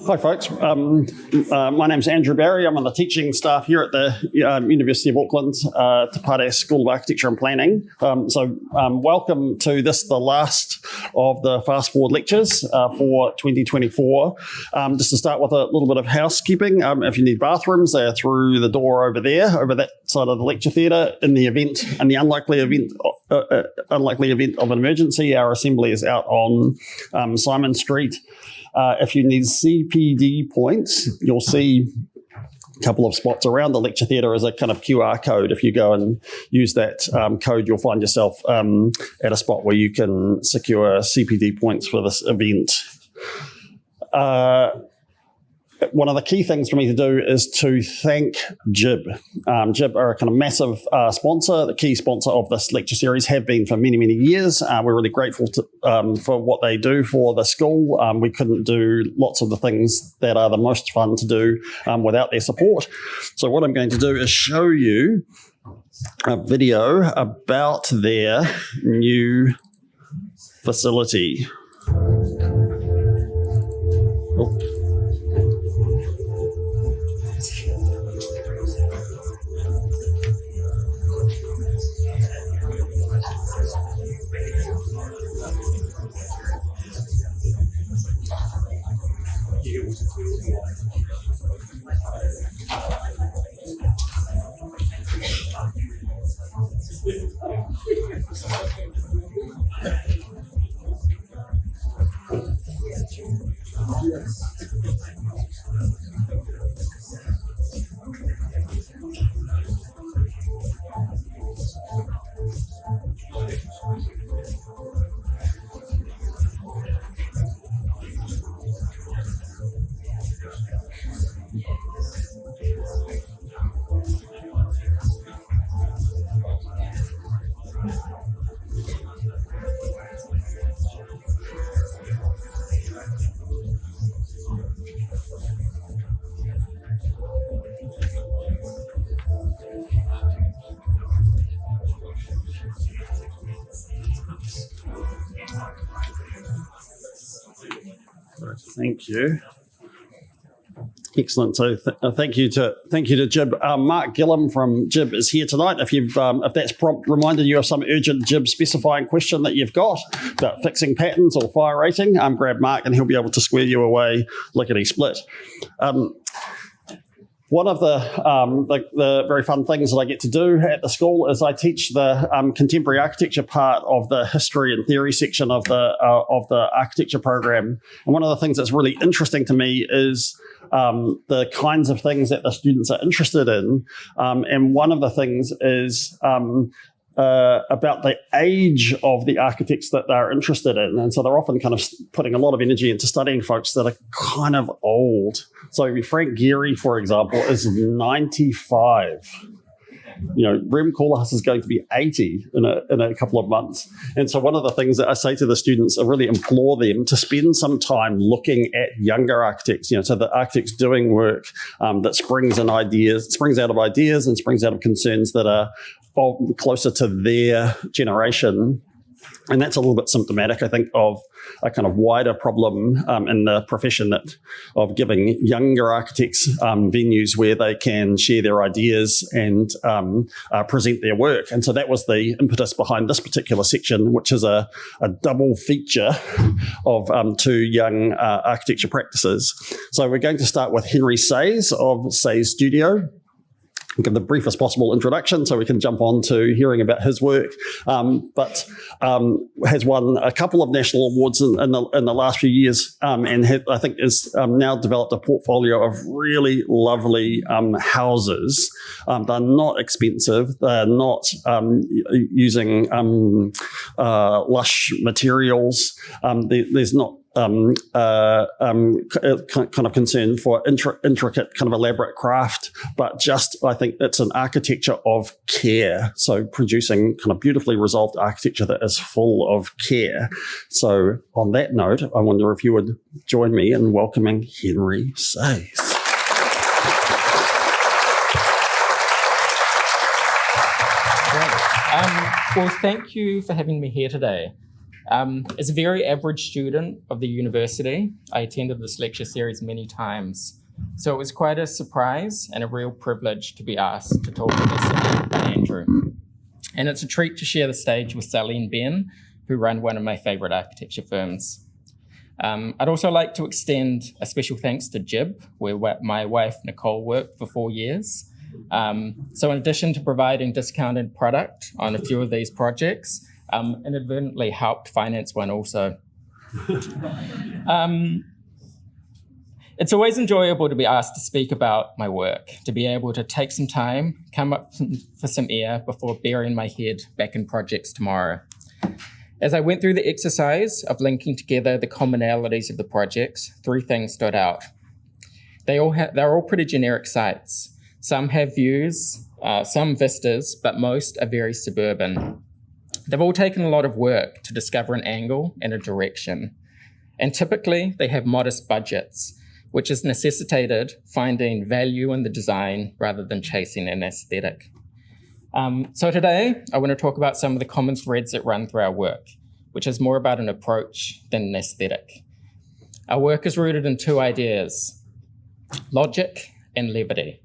Hi folks, my name's Andrew Barry. I'm on the teaching staff here at the University of Auckland, Te Pare School of Architecture and Planning. Welcome to this, the last of the Fast Forward lectures for 2024. Just to start with a little bit of housekeeping, if you need bathrooms, they're through the door over there, over that side of the lecture theatre. In the unlikely event of an emergency, our assembly is out on Simon Street. If you need CPD points, you'll see a couple of spots around the lecture theatre as a kind of QR code. If you go and use that code, you'll find yourself at a spot where you can secure CPD points for this event. One of the key things for me to do is to thank Jib. Jib are a kind of massive sponsor, the key sponsor of this lecture series, have been for many, many years. We're really grateful for what they do for the school. We couldn't do lots of the things that are the most fun to do without their support. So what I'm going to do is show you a video about their new facility. Oh. Thank you. Excellent. So thank you to Jib. Mark Gillum from Jib is here tonight. If that's reminded you of some urgent Jib specifying question that you've got about fixing patterns or fire rating, grab Mark and he'll be able to square you away lickety split. One of the very fun things that I get to do at the school is I teach the contemporary architecture part of the history and theory section of the architecture program. And one of the things that's really interesting to me is the kinds of things that the students are interested in. And one of the things is about the age of the architects that they're interested in. And so they're often kind of putting a lot of energy into studying folks that are kind of old. So Frank Gehry, for example, is 95. Rem Koolhaas is going to be 80 in a couple of months. And so one of the things that I say to the students, I really implore them to spend some time looking at younger architects, so the architects doing work that springs out of ideas and springs out of concerns that are closer to their generation. And that's a little bit symptomatic, I think, of a kind of wider problem in the profession of giving younger architects venues where they can share their ideas and present their work. And so that was the impetus behind this particular section, which is a double feature of two young architecture practices. So we're going to start with Henri Sayes of Sayes Studio. Give the briefest possible introduction so we can jump on to hearing about his work, but has won a couple of national awards in the last few years, and I think has now developed a portfolio of really lovely houses. They're not expensive. They're not using lush materials. There's not kind of concern for intricate, kind of elaborate craft, but just, I think it's an architecture of care. So producing kind of beautifully resolved architecture that is full of care. So on that note, I wonder if you would join me in welcoming Henri Sayes. Well, thank you for having me here today. As a very average student of the university, I attended this lecture series many times. So it was quite a surprise and a real privilege to be asked to talk to this by Andrew. And it's a treat to share the stage with Sally and Ben, who run one of my favorite architecture firms. I'd also like to extend a special thanks to Jib, where my wife Nicole worked for 4 years. So in addition to providing discounted product on a few of these projects, inadvertently helped finance one also. It's always enjoyable to be asked to speak about my work, to be able to take some time, come up for some air before burying my head back in projects tomorrow. As I went through the exercise of linking together the commonalities of the projects, 3 things stood out. They're all pretty generic sites. Some have views, some vistas, but most are very suburban. They've all taken a lot of work to discover an angle and a direction. And typically they have modest budgets, which has necessitated finding value in the design rather than chasing an aesthetic. So today, I want to talk about some of the common threads that run through our work, which is more about an approach than an aesthetic. Our work is rooted in 2 ideas, logic and levity.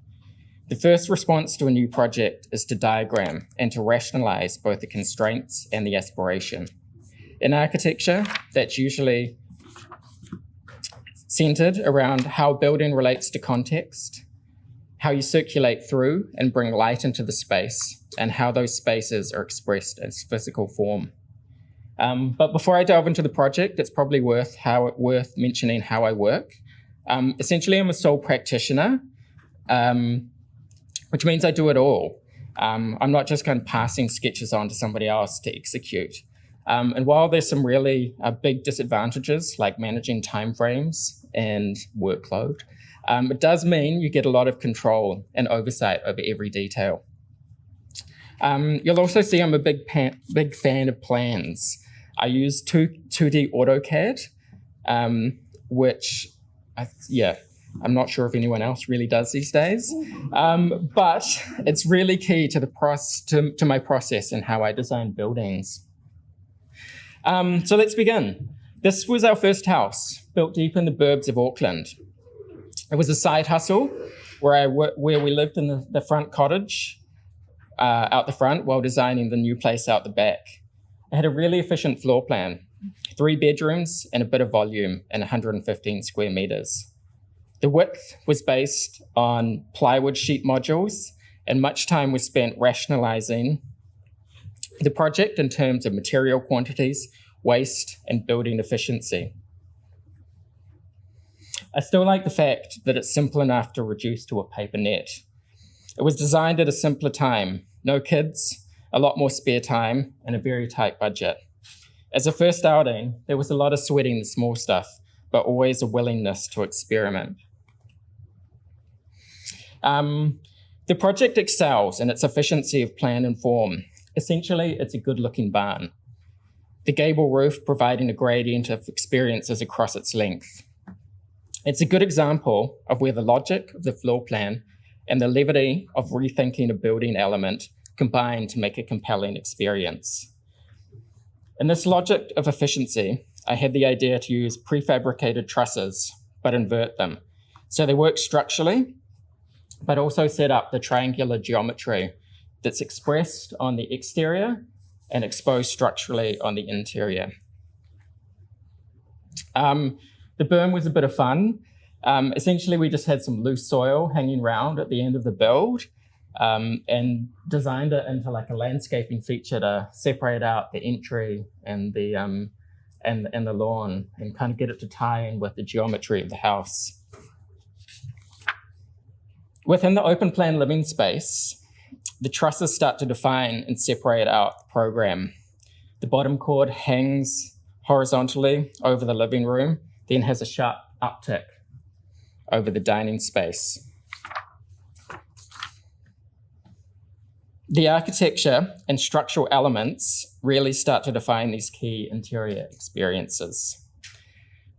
The first response to a new project is to diagram and to rationalize both the constraints and the aspiration. In architecture, that's usually centered around how a building relates to context, how you circulate through and bring light into the space, and how those spaces are expressed as physical form. But before I delve into the project, it's probably worth mentioning how I work. Essentially, I'm a sole practitioner, which means I do it all. I'm not just kind of passing sketches on to somebody else to execute. And while there's some really big disadvantages, like managing timeframes and workload, it does mean you get a lot of control and oversight over every detail. You'll also see I'm a big fan of plans. I use 2D AutoCAD, which, I'm not sure if anyone else really does these days, but it's really key to my process and how I design buildings. So let's begin. This was our first house, built deep in the burbs of Auckland. It was a side hustle where we lived in the front cottage out the front while designing the new place out the back. It had a really efficient floor plan, 3 bedrooms and a bit of volume and 115 square meters. The width was based on plywood sheet modules, and much time was spent rationalizing the project in terms of material quantities, waste, and building efficiency. I still like the fact that it's simple enough to reduce to a paper net. It was designed at a simpler time, no kids, a lot more spare time, and a very tight budget. As a first outing, there was a lot of sweating the small stuff, but always a willingness to experiment. The project excels in its efficiency of plan and form. Essentially, it's a good-looking barn. The gable roof providing a gradient of experiences across its length. It's a good example of where the logic of the floor plan and the levity of rethinking a building element combine to make a compelling experience. In this logic of efficiency, I had the idea to use prefabricated trusses, but invert them. So they work structurally, but also set up the triangular geometry that's expressed on the exterior and exposed structurally on the interior. The berm was a bit of fun. Essentially, we just had some loose soil hanging around at the end of the build and designed it into like a landscaping feature to separate out the entry and the lawn and kind of get it to tie in with the geometry of the house. Within the open plan living space, the trusses start to define and separate out the program. The bottom chord hangs horizontally over the living room, then has a sharp uptick over the dining space. The architecture and structural elements really start to define these key interior experiences.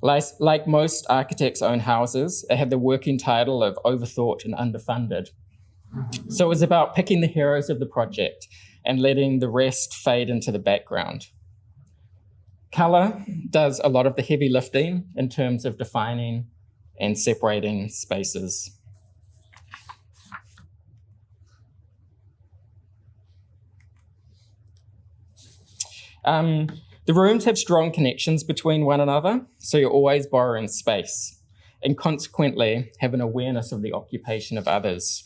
Like most architects' own houses, they have the working title of overthought and underfunded. So it was about picking the heroes of the project and letting the rest fade into the background. Color does a lot of the heavy lifting in terms of defining and separating spaces. The rooms have strong connections between one another, so you're always borrowing space, and consequently have an awareness of the occupation of others.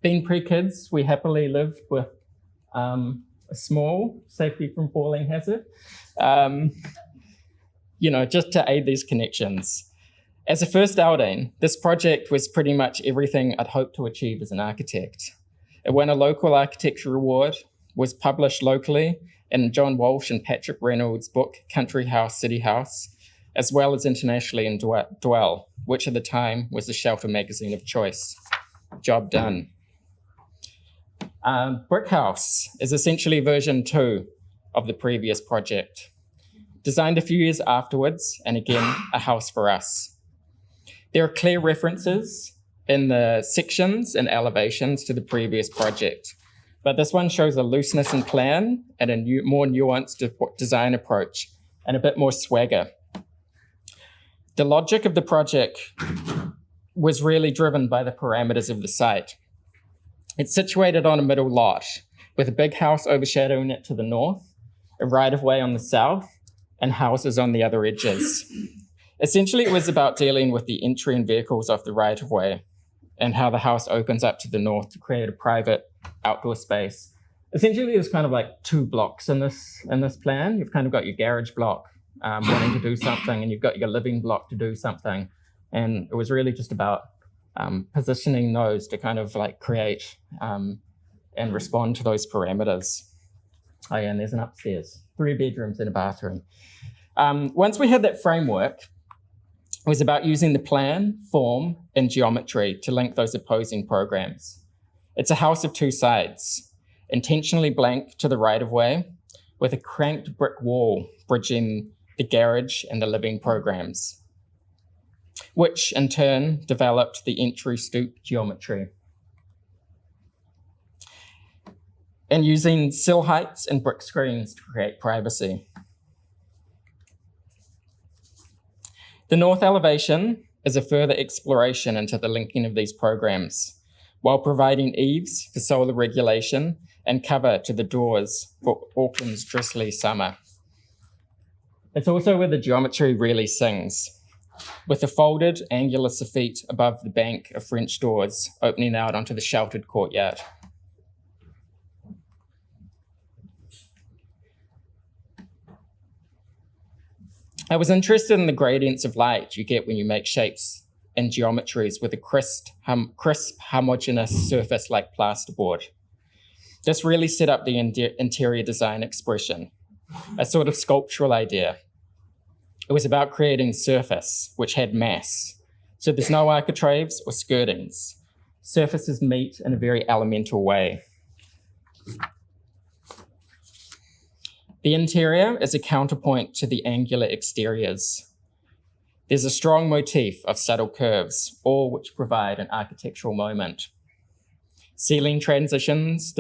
Being pre-kids, we happily lived with a small safety from falling hazard, just to aid these connections. As a first outing, this project was pretty much everything I'd hoped to achieve as an architect. It won a local architecture award, was published locally in John Walsh and Patrick Reynolds' book, Country House, City House, as well as internationally in Dwell, which at the time was the shelter magazine of choice. Job done. Brick House is essentially version 2 of the previous project. Designed a few years afterwards, and again, a house for us. There are clear references in the sections and elevations to the previous project, but this one shows a looseness in plan and a more nuanced design approach and a bit more swagger. The logic of the project was really driven by the parameters of the site. It's situated on a middle lot with a big house overshadowing it to the north, a right-of-way on the south, and houses on the other edges. Essentially, it was about dealing with the entry and vehicles off the right-of-way and how the house opens up to the north to create a private outdoor space. Essentially, there's kind of like 2 blocks in this plan. You've kind of got your garage block wanting to do something, and you've got your living block to do something. And it was really just about positioning those to kind of like create and respond to those parameters. Oh yeah, and there's an upstairs, 3 bedrooms and a bathroom. Once we had that framework, it was about using the plan, form, and geometry to link those opposing programs. It's a house of 2 sides, intentionally blank to the right-of-way, with a cranked brick wall bridging the garage and the living programs, which in turn developed the entry stoop geometry. And using sill heights and brick screens to create privacy. The north elevation is a further exploration into the linking of these programs, while providing eaves for solar regulation and cover to the doors for Auckland's drizzly summer. It's also where the geometry really sings, with the folded angular soffit above the bank of French doors opening out onto the sheltered courtyard. I was interested in the gradients of light you get when you make shapes and geometries with a crisp, homogeneous surface like plasterboard. This really set up the interior design expression, a sort of sculptural idea. It was about creating surface, which had mass. So there's no architraves or skirtings. Surfaces meet in a very elemental way. The interior is a counterpoint to the angular exteriors. There's a strong motif of subtle curves, all which provide an architectural moment. Ceiling transitions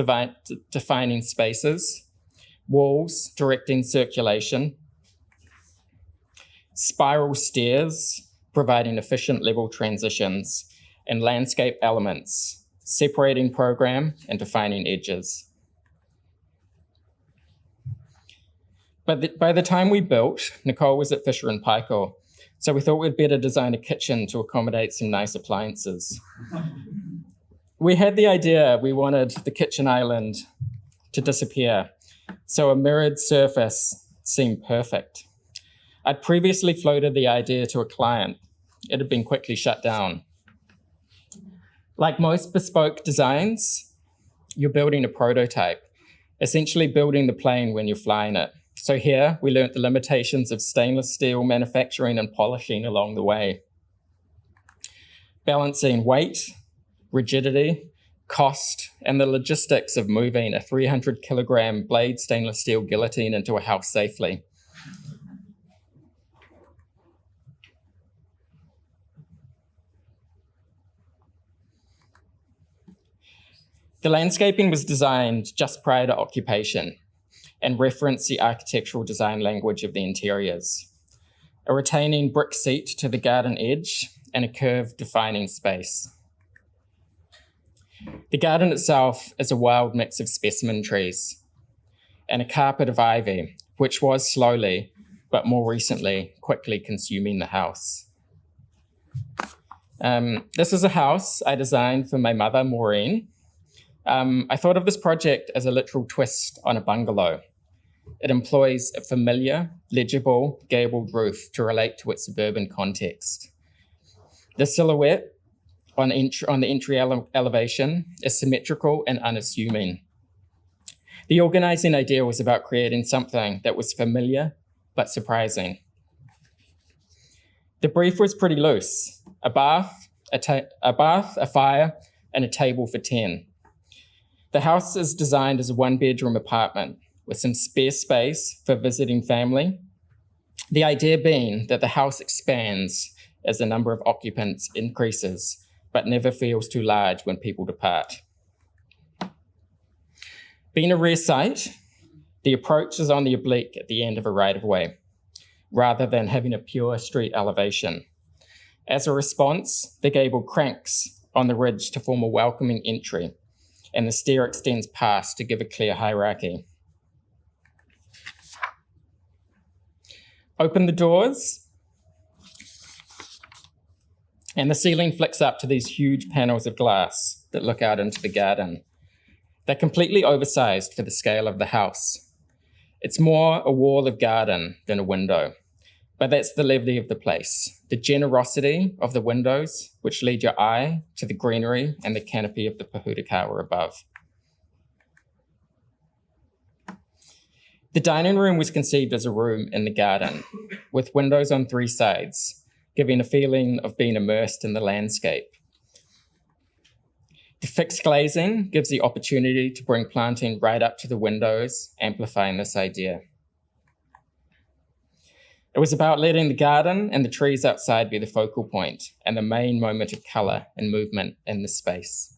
defining spaces, walls directing circulation, spiral stairs providing efficient level transitions, and landscape elements separating program and defining edges. But by the time we built, Nicole was at Fisher & Paykel, so we thought we'd better design a kitchen to accommodate some nice appliances. We had the idea we wanted the kitchen island to disappear, so a mirrored surface seemed perfect. I'd previously floated the idea to a client. It had been quickly shut down. Like most bespoke designs, you're building a prototype, essentially building the plane when you're flying it. So here, we learnt the limitations of stainless steel manufacturing and polishing along the way. Balancing weight, rigidity, cost, and the logistics of moving a 300-kilogram blade stainless steel guillotine into a house safely. The landscaping was designed just prior to occupation. and reference the architectural design language of the interiors. A retaining brick seat to the garden edge and a curve defining space. The garden itself is a wild mix of specimen trees and a carpet of ivy, which was slowly, but more recently, quickly consuming the house. This is a house I designed for my mother, Maureen. I thought of this project as a literal twist on a bungalow. It employs a familiar, legible, gabled roof to relate to its suburban context. The silhouette on the entry elevation is symmetrical and unassuming. The organizing idea was about creating something that was familiar but surprising. The brief was pretty loose: a bath, a fire, and a table for 10. The house is designed as a one-bedroom apartment with some spare space for visiting family. The idea being that the house expands as the number of occupants increases, but never feels too large when people depart. Being a rare site, the approach is on the oblique at the end of a right-of-way, rather than having a pure street elevation. As a response, the gable cranks on the ridge to form a welcoming entry, and the stair extends past to give a clear hierarchy. Open the doors, and the ceiling flicks up to these huge panels of glass that look out into the garden. They're completely oversized for the scale of the house. It's more a wall of garden than a window, but that's the levity of the place, the generosity of the windows, which lead your eye to the greenery and the canopy of the Kahutara above. The dining room was conceived as a room in the garden, with windows on 3 sides, giving a feeling of being immersed in the landscape. The fixed glazing gives the opportunity to bring planting right up to the windows, amplifying this idea. It was about letting the garden and the trees outside be the focal point and the main moment of colour and movement in the space.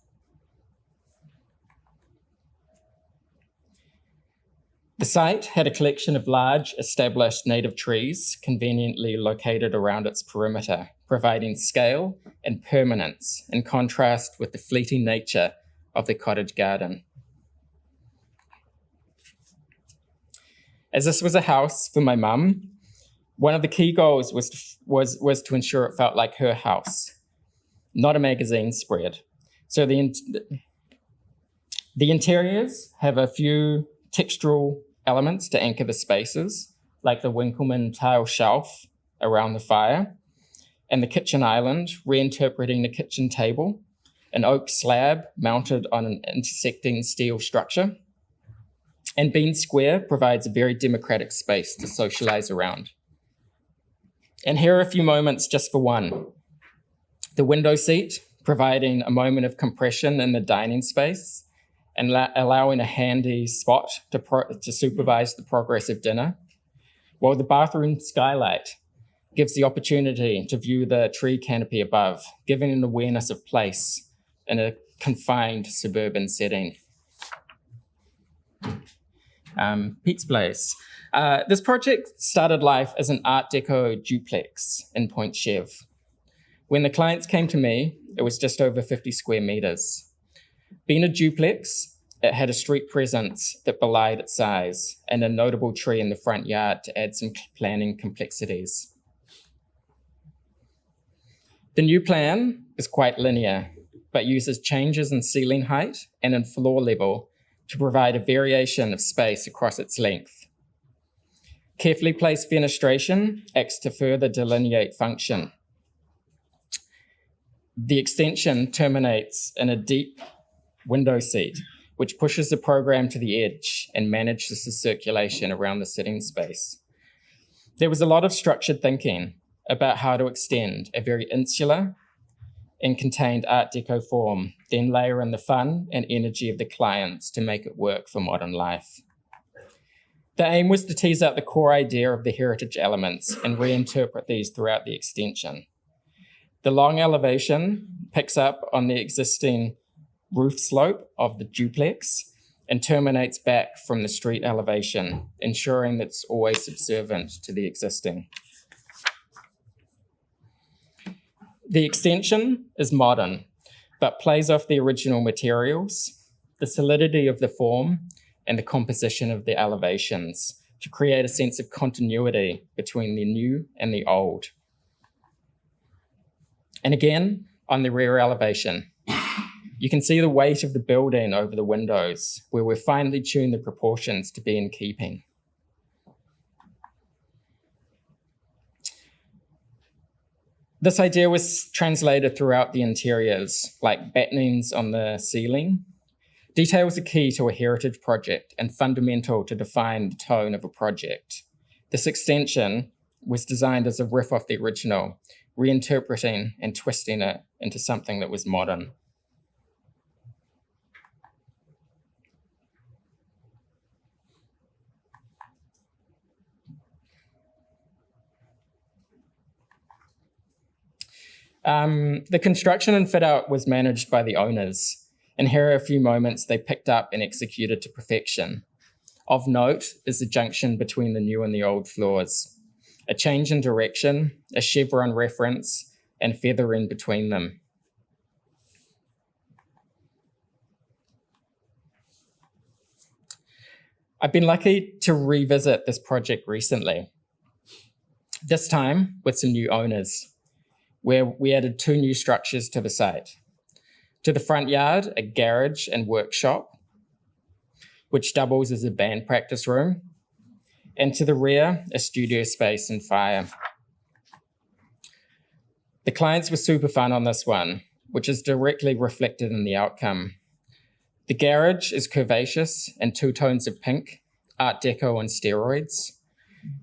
The site had a collection of large, established native trees conveniently located around its perimeter, providing scale and permanence in contrast with the fleeting nature of the cottage garden. As this was a house for my mum, one of the key goals was to ensure it felt like her house, not a magazine spread. So the interiors have a few textural elements to anchor the spaces, like the Winkleman tile shelf around the fire, and the kitchen island, reinterpreting the kitchen table, an oak slab mounted on an intersecting steel structure. And Bean Square provides a very democratic space to socialize around. And here are a few moments just for one. The window seat, providing a moment of compression in the dining space and allowing a handy spot to supervise the progress of dinner, while the bathroom skylight gives the opportunity to view the tree canopy above, giving an awareness of place in a confined suburban setting. Pete's Place. This project started life as an Art Deco duplex in Point Chev. When the clients came to me, it was just over 50 square meters. Being a duplex, it had a street presence that belied its size and a notable tree in the front yard to add some planning complexities. The new plan is quite linear, but uses changes in ceiling height and in floor level to provide a variation of space across its length. Carefully placed fenestration acts to further delineate function. The extension terminates in a deep window seat, which pushes the program to the edge and manages the circulation around the sitting space. There was a lot of structured thinking about how to extend a very insular and contained Art Deco form, then layer in the fun and energy of the clients to make it work for modern life. The aim was to tease out the core idea of the heritage elements and reinterpret these throughout the extension. The long elevation picks up on the existing roof slope of the duplex and terminates back from the street elevation, ensuring that it's always subservient to the existing. The extension is modern, but plays off the original materials, the solidity of the form, and the composition of the elevations to create a sense of continuity between the new and the old. And again, on the rear elevation, you can see the weight of the building over the windows, where we've finely tuned the proportions to be in keeping. This idea was translated throughout the interiors, like battenings on the ceiling. Details are key to a heritage project and fundamental to define the tone of a project. This extension was designed as a riff off the original, reinterpreting and twisting it into something that was modern. The construction and fit out was managed by the owners, and here are a few moments they picked up and executed to perfection. Of note is the junction between the new and the old floors, a change in direction, a chevron reference, and feathering between them. I've been lucky to revisit this project recently, this time with some new owners, where we added 2 new structures to the site. To the front yard, a garage and workshop, which doubles as a band practice room, and to the rear, a studio space and fire. The clients were super fun on this one, which is directly reflected in the outcome. The garage is curvaceous and 2 tones of pink, Art Deco on steroids.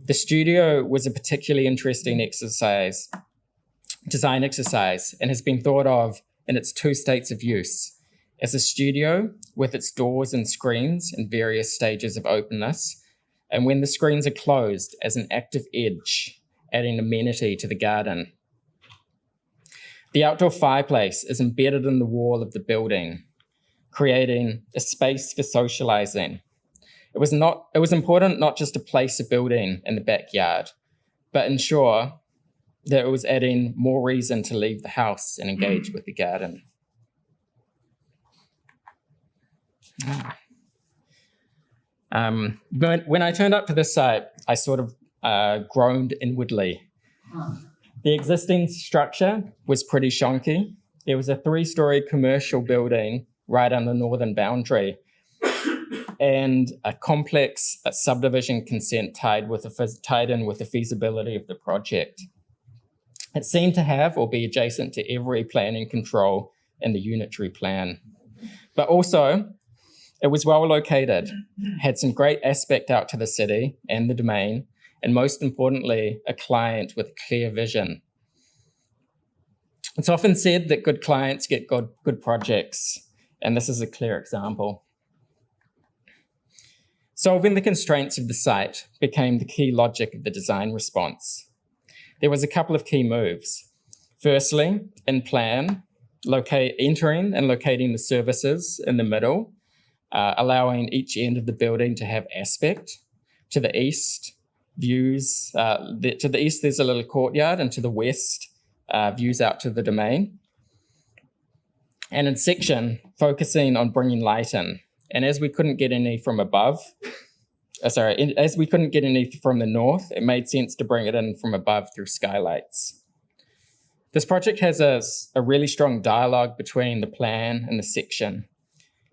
The studio was a particularly interesting design exercise, and has been thought of in its 2 states of use: as a studio with its doors and screens in various stages of openness, and when the screens are closed, as an active edge, adding amenity to the garden. The outdoor fireplace is embedded in the wall of the building, creating a space for socializing. It was important not just to place a building in the backyard, but ensure that it was adding more reason to leave the house and engage with the garden. But when I turned up to this site, I sort of groaned inwardly. The existing structure was pretty shonky. There was a 3-story commercial building right on the northern boundary, and a complex subdivision consent tied in with the feasibility of the project. It seemed to have or be adjacent to every planning control in the unitary plan. But also, it was well located, had some great aspect out to the city and the domain, and most importantly, a client with clear vision. It's often said that good clients get good projects, and this is a clear example. Solving the constraints of the site became the key logic of the design response. There was a couple of key moves. Firstly, in plan, entering and locating the services in the middle, allowing each end of the building to have aspect. To the east, views. To the east, there's a little courtyard, and to the west, views out to the domain. And in section, focusing on bringing light in. And as we couldn't get any from above, as we couldn't get any from the north, it made sense to bring it in from above through skylights. This project has a really strong dialogue between the plan and the section,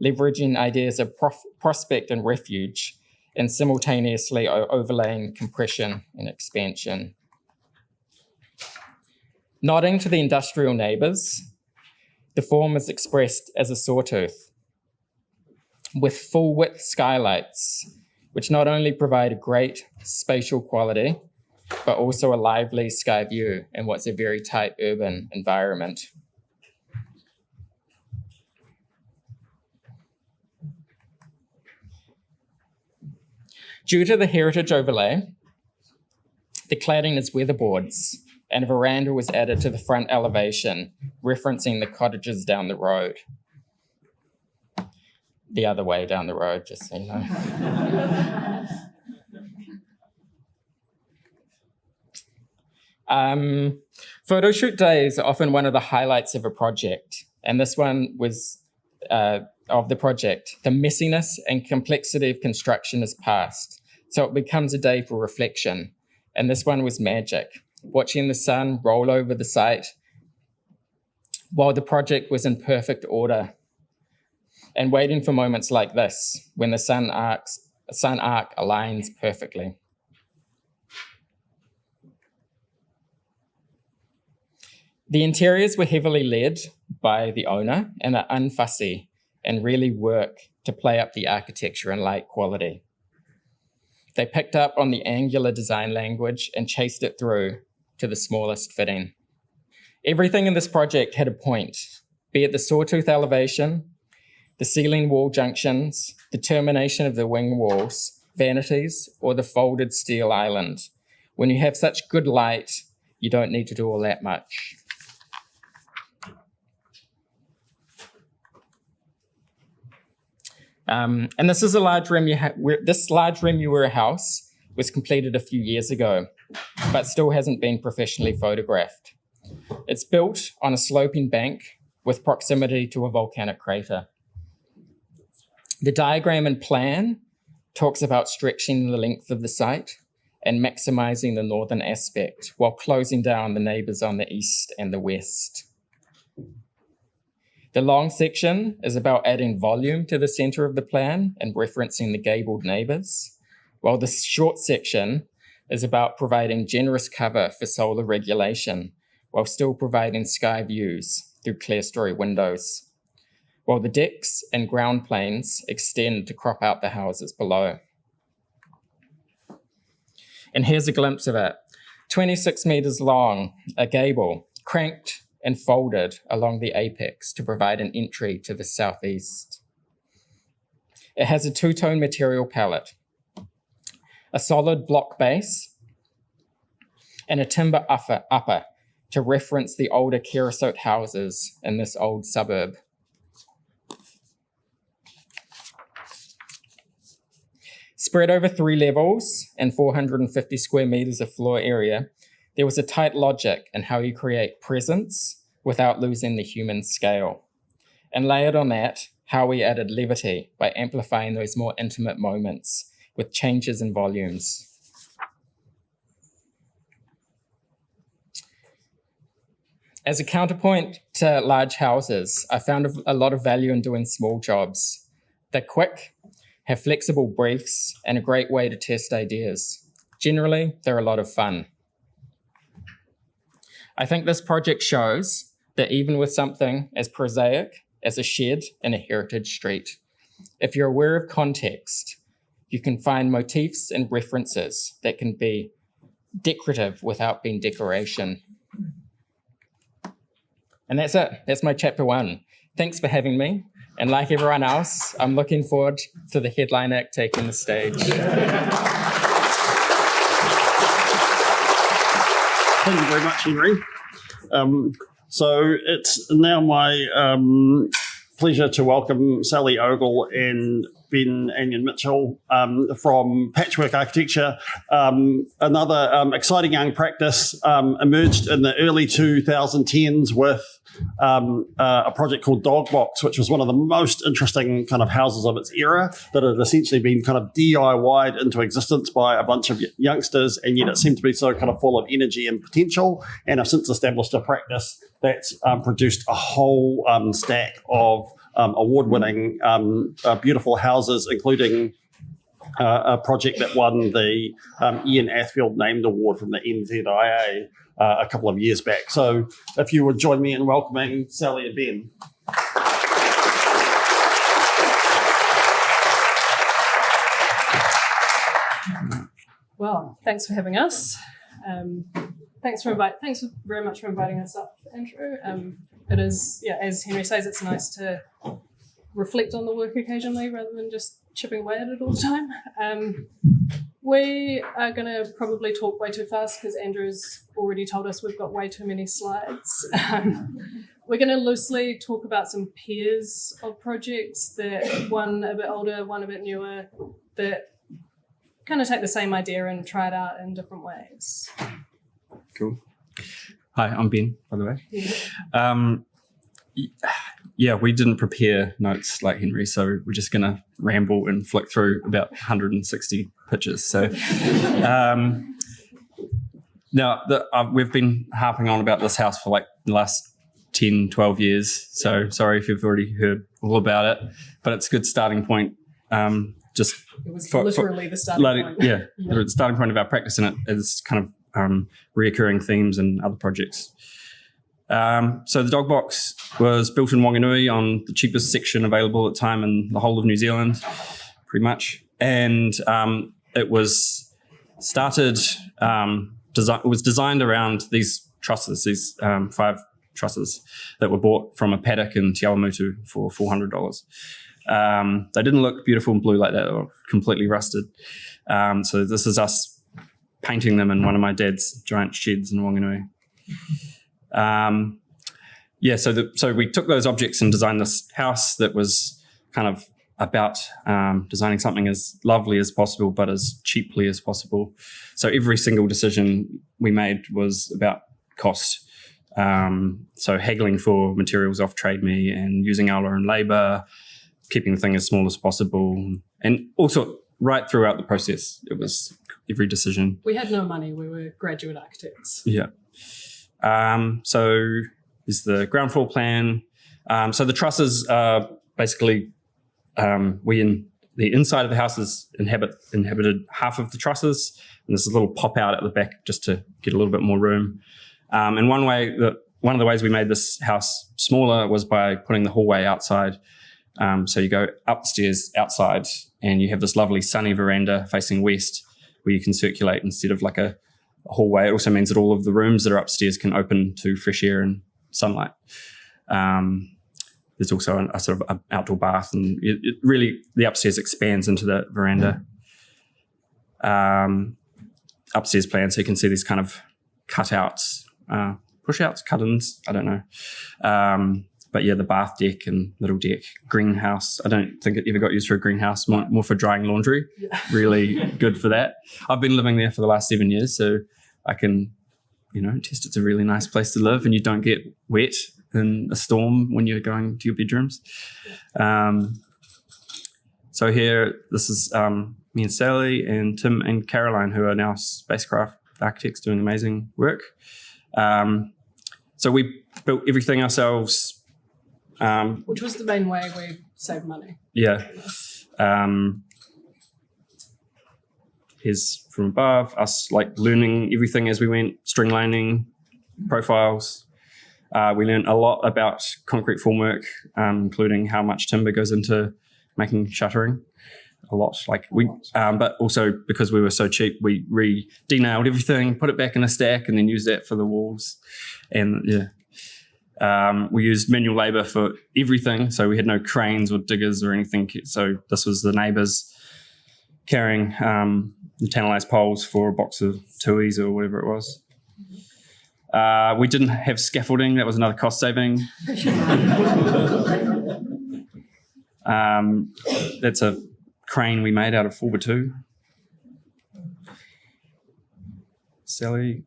leveraging ideas of prospect and refuge, and simultaneously overlaying compression and expansion. Nodding to the industrial neighbours, the form is expressed as a sawtooth, with full-width skylights, which not only provide a great spatial quality, but also a lively sky view in what's a very tight urban environment. Due to the heritage overlay, the cladding is weatherboards, and a veranda was added to the front elevation, referencing the cottages down the road. the other way down the road, just so you know. Photo shoot days are often one of the highlights of a project, and this one was of the project. The messiness and complexity of construction is past, so it becomes a day for reflection, and this one was magic, watching the sun roll over the site while the project was in perfect order, and waiting for moments like this, when the sun arc aligns perfectly. The interiors were heavily led by the owner and are unfussy and really work to play up the architecture and light quality. They picked up on the angular design language and chased it through to the smallest fitting. Everything in this project had a point, be it the Sawtooth elevation, the ceiling wall junctions, the termination of the wing walls, vanities, or the folded steel island. When you have such good light, you don't need to do all that much. And this is a large Remuera house was completed a few years ago, but still hasn't been professionally photographed. It's built on a sloping bank with proximity to a volcanic crater. The diagram and plan talks about stretching the length of the site and maximizing the northern aspect while closing down the neighbors on the east and the west. The long section is about adding volume to the center of the plan and referencing the gabled neighbors, while the short section is about providing generous cover for solar regulation while still providing sky views through clerestory windows, while the decks and ground planes extend to crop out the houses below. And here's a glimpse of it. 26 meters long, a gable, cranked and folded along the apex to provide an entry to the southeast. It has a two-tone material palette, a solid block base, and a timber upper to reference the older Keresote houses in this old suburb. Spread over 3 levels and 450 square meters of floor area, there was a tight logic in how you create presence without losing the human scale. And layered on that, how we added levity by amplifying those more intimate moments with changes in volumes. As a counterpoint to large houses, I found a lot of value in doing small jobs. They're quick, have flexible briefs, and a great way to test ideas. Generally, they're a lot of fun. I think this project shows that even with something as prosaic as a shed in a heritage street, if you're aware of context, you can find motifs and references that can be decorative without being decoration. And that's it. That's my chapter 1. Thanks for having me. And like everyone else, I'm looking forward to the headline act taking the stage. Thank you very much, Henri. So it's now my pleasure to welcome Sally Ogle and Ben Mitchell from Patchwork Architecture. Another exciting young practice emerged in the early 2010s with a project called DogBox, which was one of the most interesting kind of houses of its era that had essentially been kind of DIY'd into existence by a bunch of youngsters, and yet it seemed to be so kind of full of energy and potential. And I've since established a practice that's produced a whole stack of award-winning beautiful houses, including a project that won the Ian Athfield Named Award from the NZIA a couple of years back. So if you would join me in welcoming Sally and Ben. Well, thanks for having us. Thanks very much for inviting us up, Andrew. It is, as Henri says, it's nice to reflect on the work occasionally rather than just chipping away at it all the time. We are going to probably talk way too fast because Andrew's already told us we've got way too many slides. we're going to loosely talk about some peers of projects, that one a bit older, one a bit newer, that kind of take the same idea and try it out in different ways. Cool. Hi, I'm Ben, by the way. Yeah. We didn't prepare notes like Henri, so we're just going to ramble and flick through about 160 pictures. So now we've been harping on about this house for like the last 10, 12 years. So sorry if you've already heard all about it, but it's a good starting point. It was literally the starting point. Yeah, the starting point of our practice, and it is kind of reoccurring themes in other projects. So the DogBox was built in Wanganui on the cheapest section available at the time in the whole of New Zealand, pretty much. And it was started, it was designed around these trusses, these 5 trusses that were bought from a paddock in Te Awamutu for $400. They didn't look beautiful and blue like that. They were completely rusted. So this is us painting them in one of my dad's giant sheds in Wanganui. So we took those objects and designed this house that was kind of about designing something as lovely as possible but as cheaply as possible. So every single decision we made was about cost. So haggling for materials off Trade Me and using our own labour, keeping the thing as small as possible, and also right throughout the process, it was every decision. We had no money. We were graduate architects. Yeah. So is the ground floor plan. So the trusses are basically, the inside of the house is inhabited half of the trusses, and there's a little pop out at the back just to get a little bit more room. And one of the ways we made this house smaller was by putting the hallway outside. So you go up the stairs outside, and you have this lovely sunny veranda facing west where you can circulate instead of like a hallway. It also means that all of the rooms that are upstairs can open to fresh air and sunlight. There's also a sort of an outdoor bath, and it really, the upstairs expands into the veranda. Upstairs plan, so you can see these kind of cutouts, push-outs, cut-ins, I don't know. But yeah, the bath deck and little deck, greenhouse. I don't think it ever got used for a greenhouse, more for drying laundry. Yeah. Really good for that. I've been living there for the last 7 years, so I can, attest it's a really nice place to live, and you don't get wet in a storm when you're going to your bedrooms. So here, this is me and Sally and Tim and Caroline, who are now spacecraft architects doing amazing work. So we built everything ourselves. Which was the main way we saved money. Yeah. Here's from above, us like learning everything as we went, string lining, profiles. We learned a lot about concrete formwork, including how much timber goes into making shuttering. A lot, but also because we were so cheap, we de-nailed everything, put it back in a stack, and then used that for the walls. And we used manual labour for everything, so we had no cranes or diggers or anything. So this was the neighbours carrying the tantalise poles for a box of tuis or whatever it was. We didn't have scaffolding. That was another cost saving. That's a crane we made out of 4x2. Sally.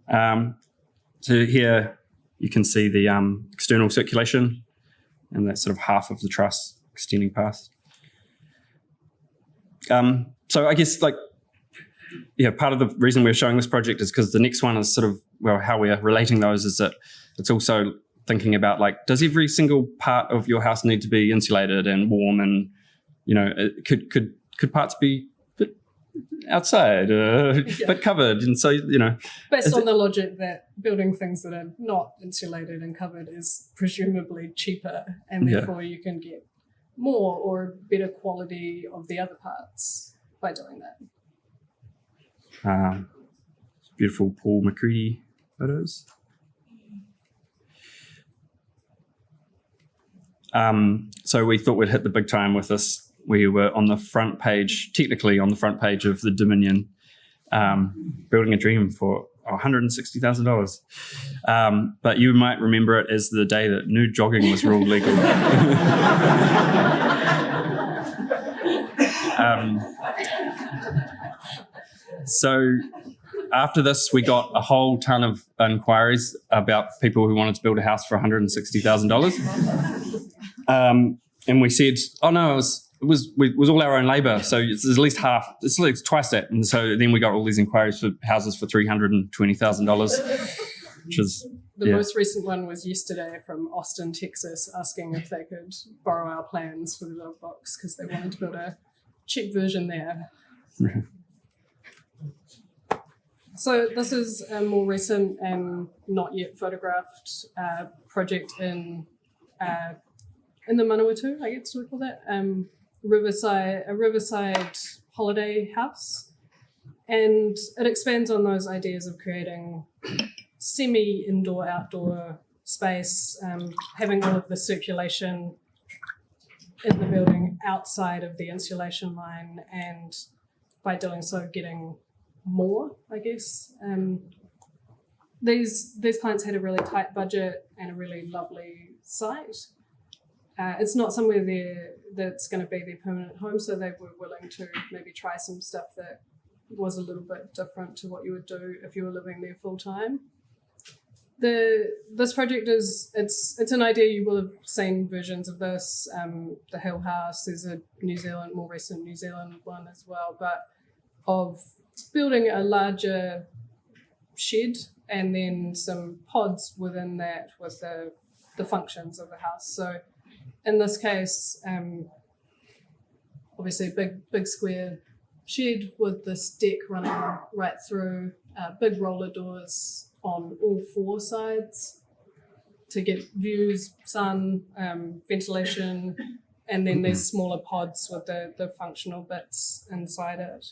So here you can see the external circulation, and that's sort of half of the truss extending past. So I guess part of the reason we're showing this project is because the next one is sort of, how we are relating those is that it's also thinking about does every single part of your house need to be insulated and warm, and could parts be outside but covered, and so based on the logic that building things that are not insulated and covered is presumably cheaper, and therefore you can get more or better quality of the other parts by doing that. Beautiful Paul McCready photos. So we thought we'd hit the big time with this. We were on the front page, technically on the front page of the Dominion, building a dream for $160,000. But you might remember it as the day that nude jogging was ruled legal. So after this, we got a whole ton of inquiries about people who wanted to build a house for $160,000. And we said, oh no, it was all our own labour, so it's at least half, it's like twice that. And so then we got all these inquiries for houses for $320,000, which is the most recent one was yesterday from Austin, Texas, asking if they could borrow our plans for the DogBox because they wanted to build a cheap version there. So this is a more recent and not yet photographed project in the Manawatu, I guess we call that, a riverside holiday house. And it expands on those ideas of creating semi-indoor, outdoor space, having all of the circulation in the building outside of the insulation line, and by doing so getting more, I guess. These clients had a really tight budget and a really lovely site. It's not somewhere there that's going to be their permanent home, so they were willing to maybe try some stuff that was a little bit different to what you would do if you were living there full time. This project it's an idea. You will have seen versions of this. The Hill House, there's a more recent New Zealand one as well, but of building a larger shed and then some pods within that with the functions of the house. So in this case, obviously big square shed with this deck running right through, big roller doors on all four sides to get views, sun, ventilation, and then there's smaller pods with the functional bits inside it.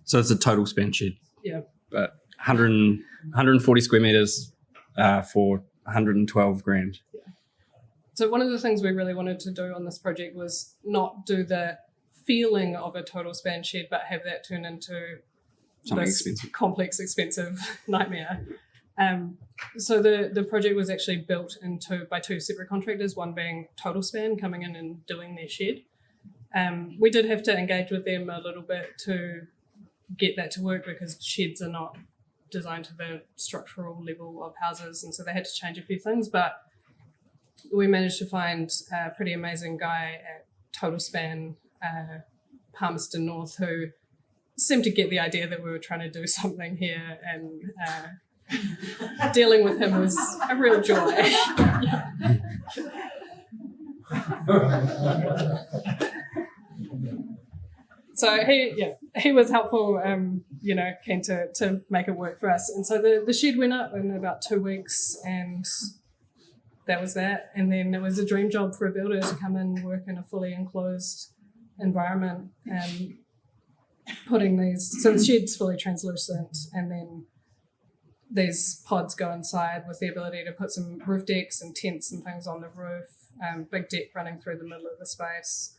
So it's a total span shed. Yeah. But 140 square meters for 112 grand. Yeah. So one of the things we really wanted to do on this project was not do the feeling of a total span shed, but have that turn into something this expensive. Complex, expensive nightmare. So the project was actually built by two separate contractors, one being Total Span coming in and doing their shed. We did have to engage with them a little bit to get that to work because sheds are not designed to the structural level of houses, and so they had to change a few things, but we managed to find a pretty amazing guy at Total Span, Palmerston North, who seemed to get the idea that we were trying to do something here, and dealing with him was a real joy. So he was helpful, keen to make it work for us. And so the shed went up in about 2 weeks, and that was that. And then it was a dream job for a builder to come in and work in a fully enclosed environment and putting these. So the shed's fully translucent, and then these pods go inside with the ability to put some roof decks and tents and things on the roof, big deck running through the middle of the space.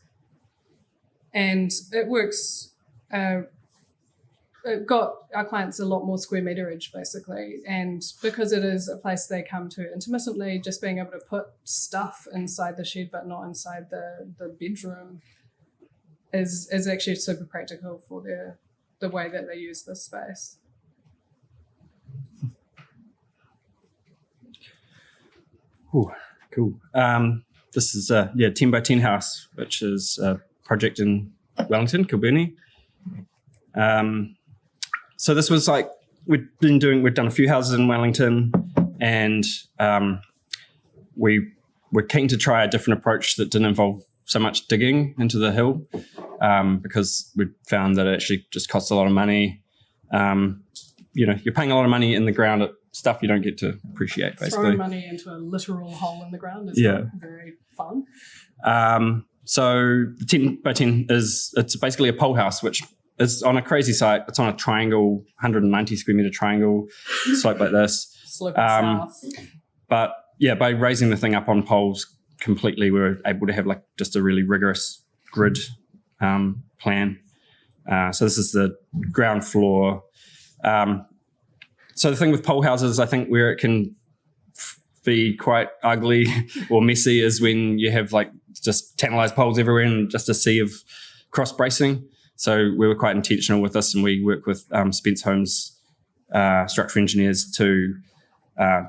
And it works, it got our clients a lot more square meterage, basically. And because it is a place they come to intermittently, just being able to put stuff inside the shed but not inside the bedroom is actually super practical for the way that they use this space. Ooh, cool. This is a 10 by 10 house, which is a project in Wellington, Kilburnie. So this was like, we've done a few houses in Wellington, and we were keen to try a different approach that didn't involve so much digging into the hill, because we found that it actually just costs a lot of money. You're paying a lot of money in the ground at stuff you don't get to appreciate, basically. Throwing money into a literal hole in the ground is not very fun. So the 10 by 10 it's basically a pole house, which is on a crazy site. It's on a triangle, 190 square meter triangle, slope like this. Sloping south. But yeah, by raising the thing up on poles completely, we were able to have like just a really rigorous grid plan. So this is the ground floor. So the thing with pole houses, I think where it can be quite ugly or messy is when you have like just tantalized poles everywhere and just a sea of cross bracing. So we were quite intentional with this, and we work with Spence Homes structural engineers to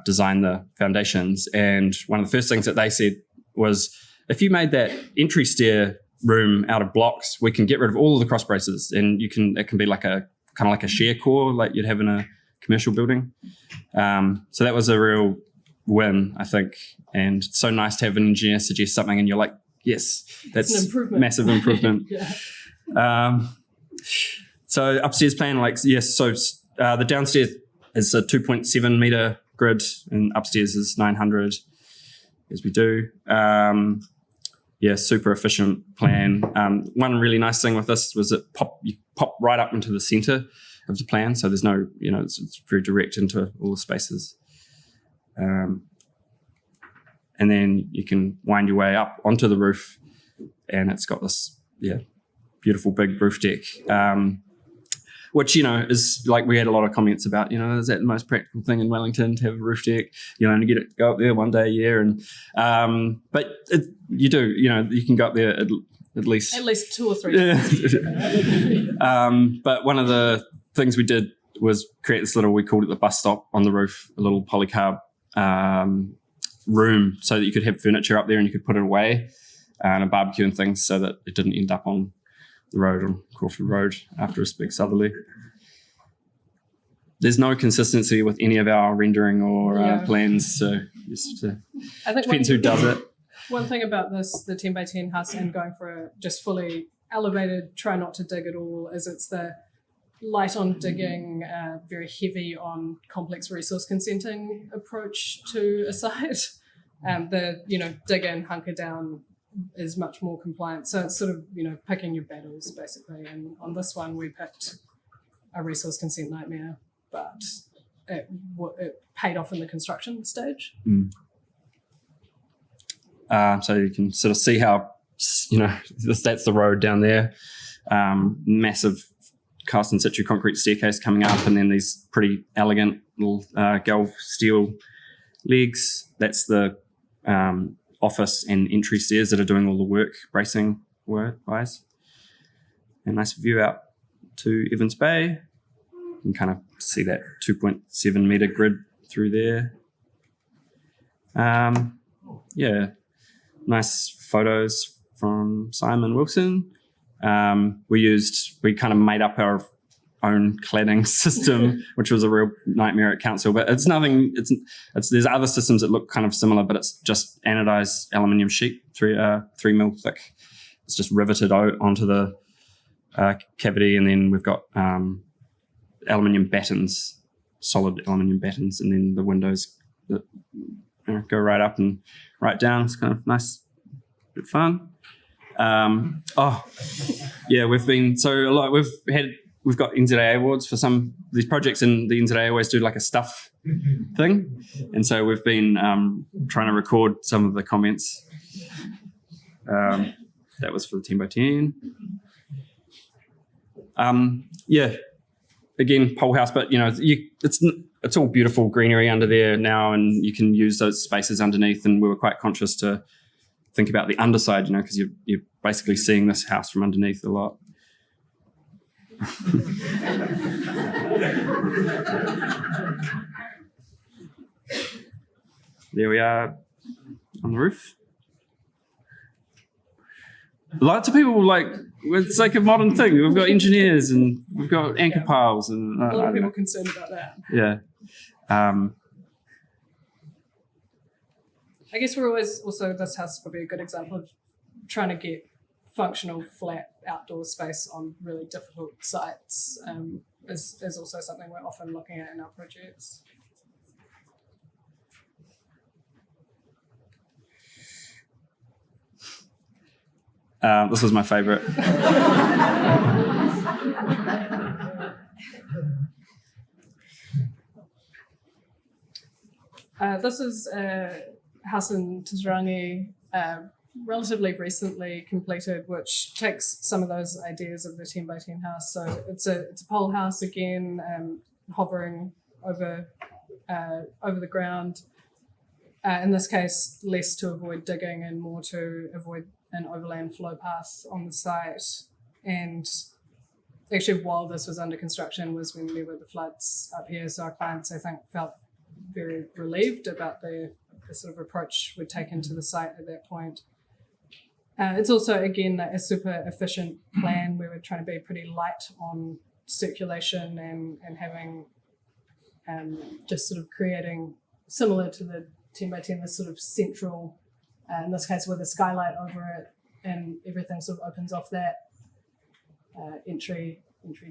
design the foundations. And one of the first things that they said was, if you made that entry stair room out of blocks, we can get rid of all of the cross braces, and it can be like a kind of like a share core like you'd have in a commercial building. So that was a real win, I think. And it's so nice to have an engineer suggest something and you're like, yes, that's an improvement. Massive improvement. Yeah. So upstairs plan, so the downstairs is a 2.7 meter grid and upstairs is 900 as we do. Super efficient plan. One really nice thing with this was you pop right up into the center of the plan. So there's no, it's very direct into all the spaces. And then you can wind your way up onto the roof, and it's got this, beautiful big roof deck, which, is like, we had a lot of comments about, is that the most practical thing in Wellington to have a roof deck? You only get it to go up there one day a year. And, but you do, you can go up there at least 2 or 3 times. But one of the things we did was create this we called it the bus stop on the roof, a little polycarb room, so that you could have furniture up there and you could put it away, and a barbecue and things, so that it didn't end up on the road, on Crawford Road, after a big southerly. There's no consistency with any of our rendering or plans, so I think depends who does it. One thing about this, the 10 by 10 house, and going for a just fully elevated, try not to dig at all, is it's the light on digging, very heavy on complex resource consenting approach to a site. Dig in, hunker down is much more compliant. So it's sort of, picking your battles basically. And on this one, we picked a resource consent nightmare, but it paid off in the construction stage. So you can sort of see how, that's the road down there. Massive cast in situ concrete staircase coming up, and then these pretty elegant little galv steel legs. That's the office and entry stairs that are doing all the work, bracing wise. A nice view out to Evans Bay. You can kind of see that 2.7 meter grid through there. Nice photos from Simon Wilson. We kind of made up our own cladding system, which was a real nightmare at council, but it's nothing, there's other systems that look kind of similar, but it's just anodized aluminium sheet, 3 mil thick. It's just riveted out onto the cavity, and then we've got aluminium battens, solid aluminium battens, and then the windows that go right up and right down. It's kind of nice, bit fun. We've got NZA awards for some of these projects, and the NZA always do like a stuff thing, and so we've been trying to record some of the comments. That was for the 10 by 10. Again, pole house, but it's all beautiful greenery under there now, and you can use those spaces underneath. And we were quite conscious to think about the underside, because you're basically seeing this house from underneath a lot. There we are on the roof. Lots of people it's like a modern thing. We've got engineers and we've got anchor piles and a lot of people concerned about that. Yeah. I guess we're always also, this house is probably a good example of trying to get functional flat outdoor space on really difficult sites, is also something we're often looking at in our projects. This was my favorite. This is a house in Titirangi, relatively recently completed, which takes some of those ideas of the 10 by 10 house. So it's a pole house again, hovering over the ground. In this case, less to avoid digging and more to avoid an overland flow path on the site. And actually, while this was under construction was when there were the floods up here. So our clients, I think, felt very relieved about the sort of approach we'd taken to the site at that point. It's also, again, a super efficient plan. We were trying to be pretty light on circulation and having just sort of creating, similar to the 10 by 10, this sort of central, in this case with a skylight over it, and everything sort of opens off that entry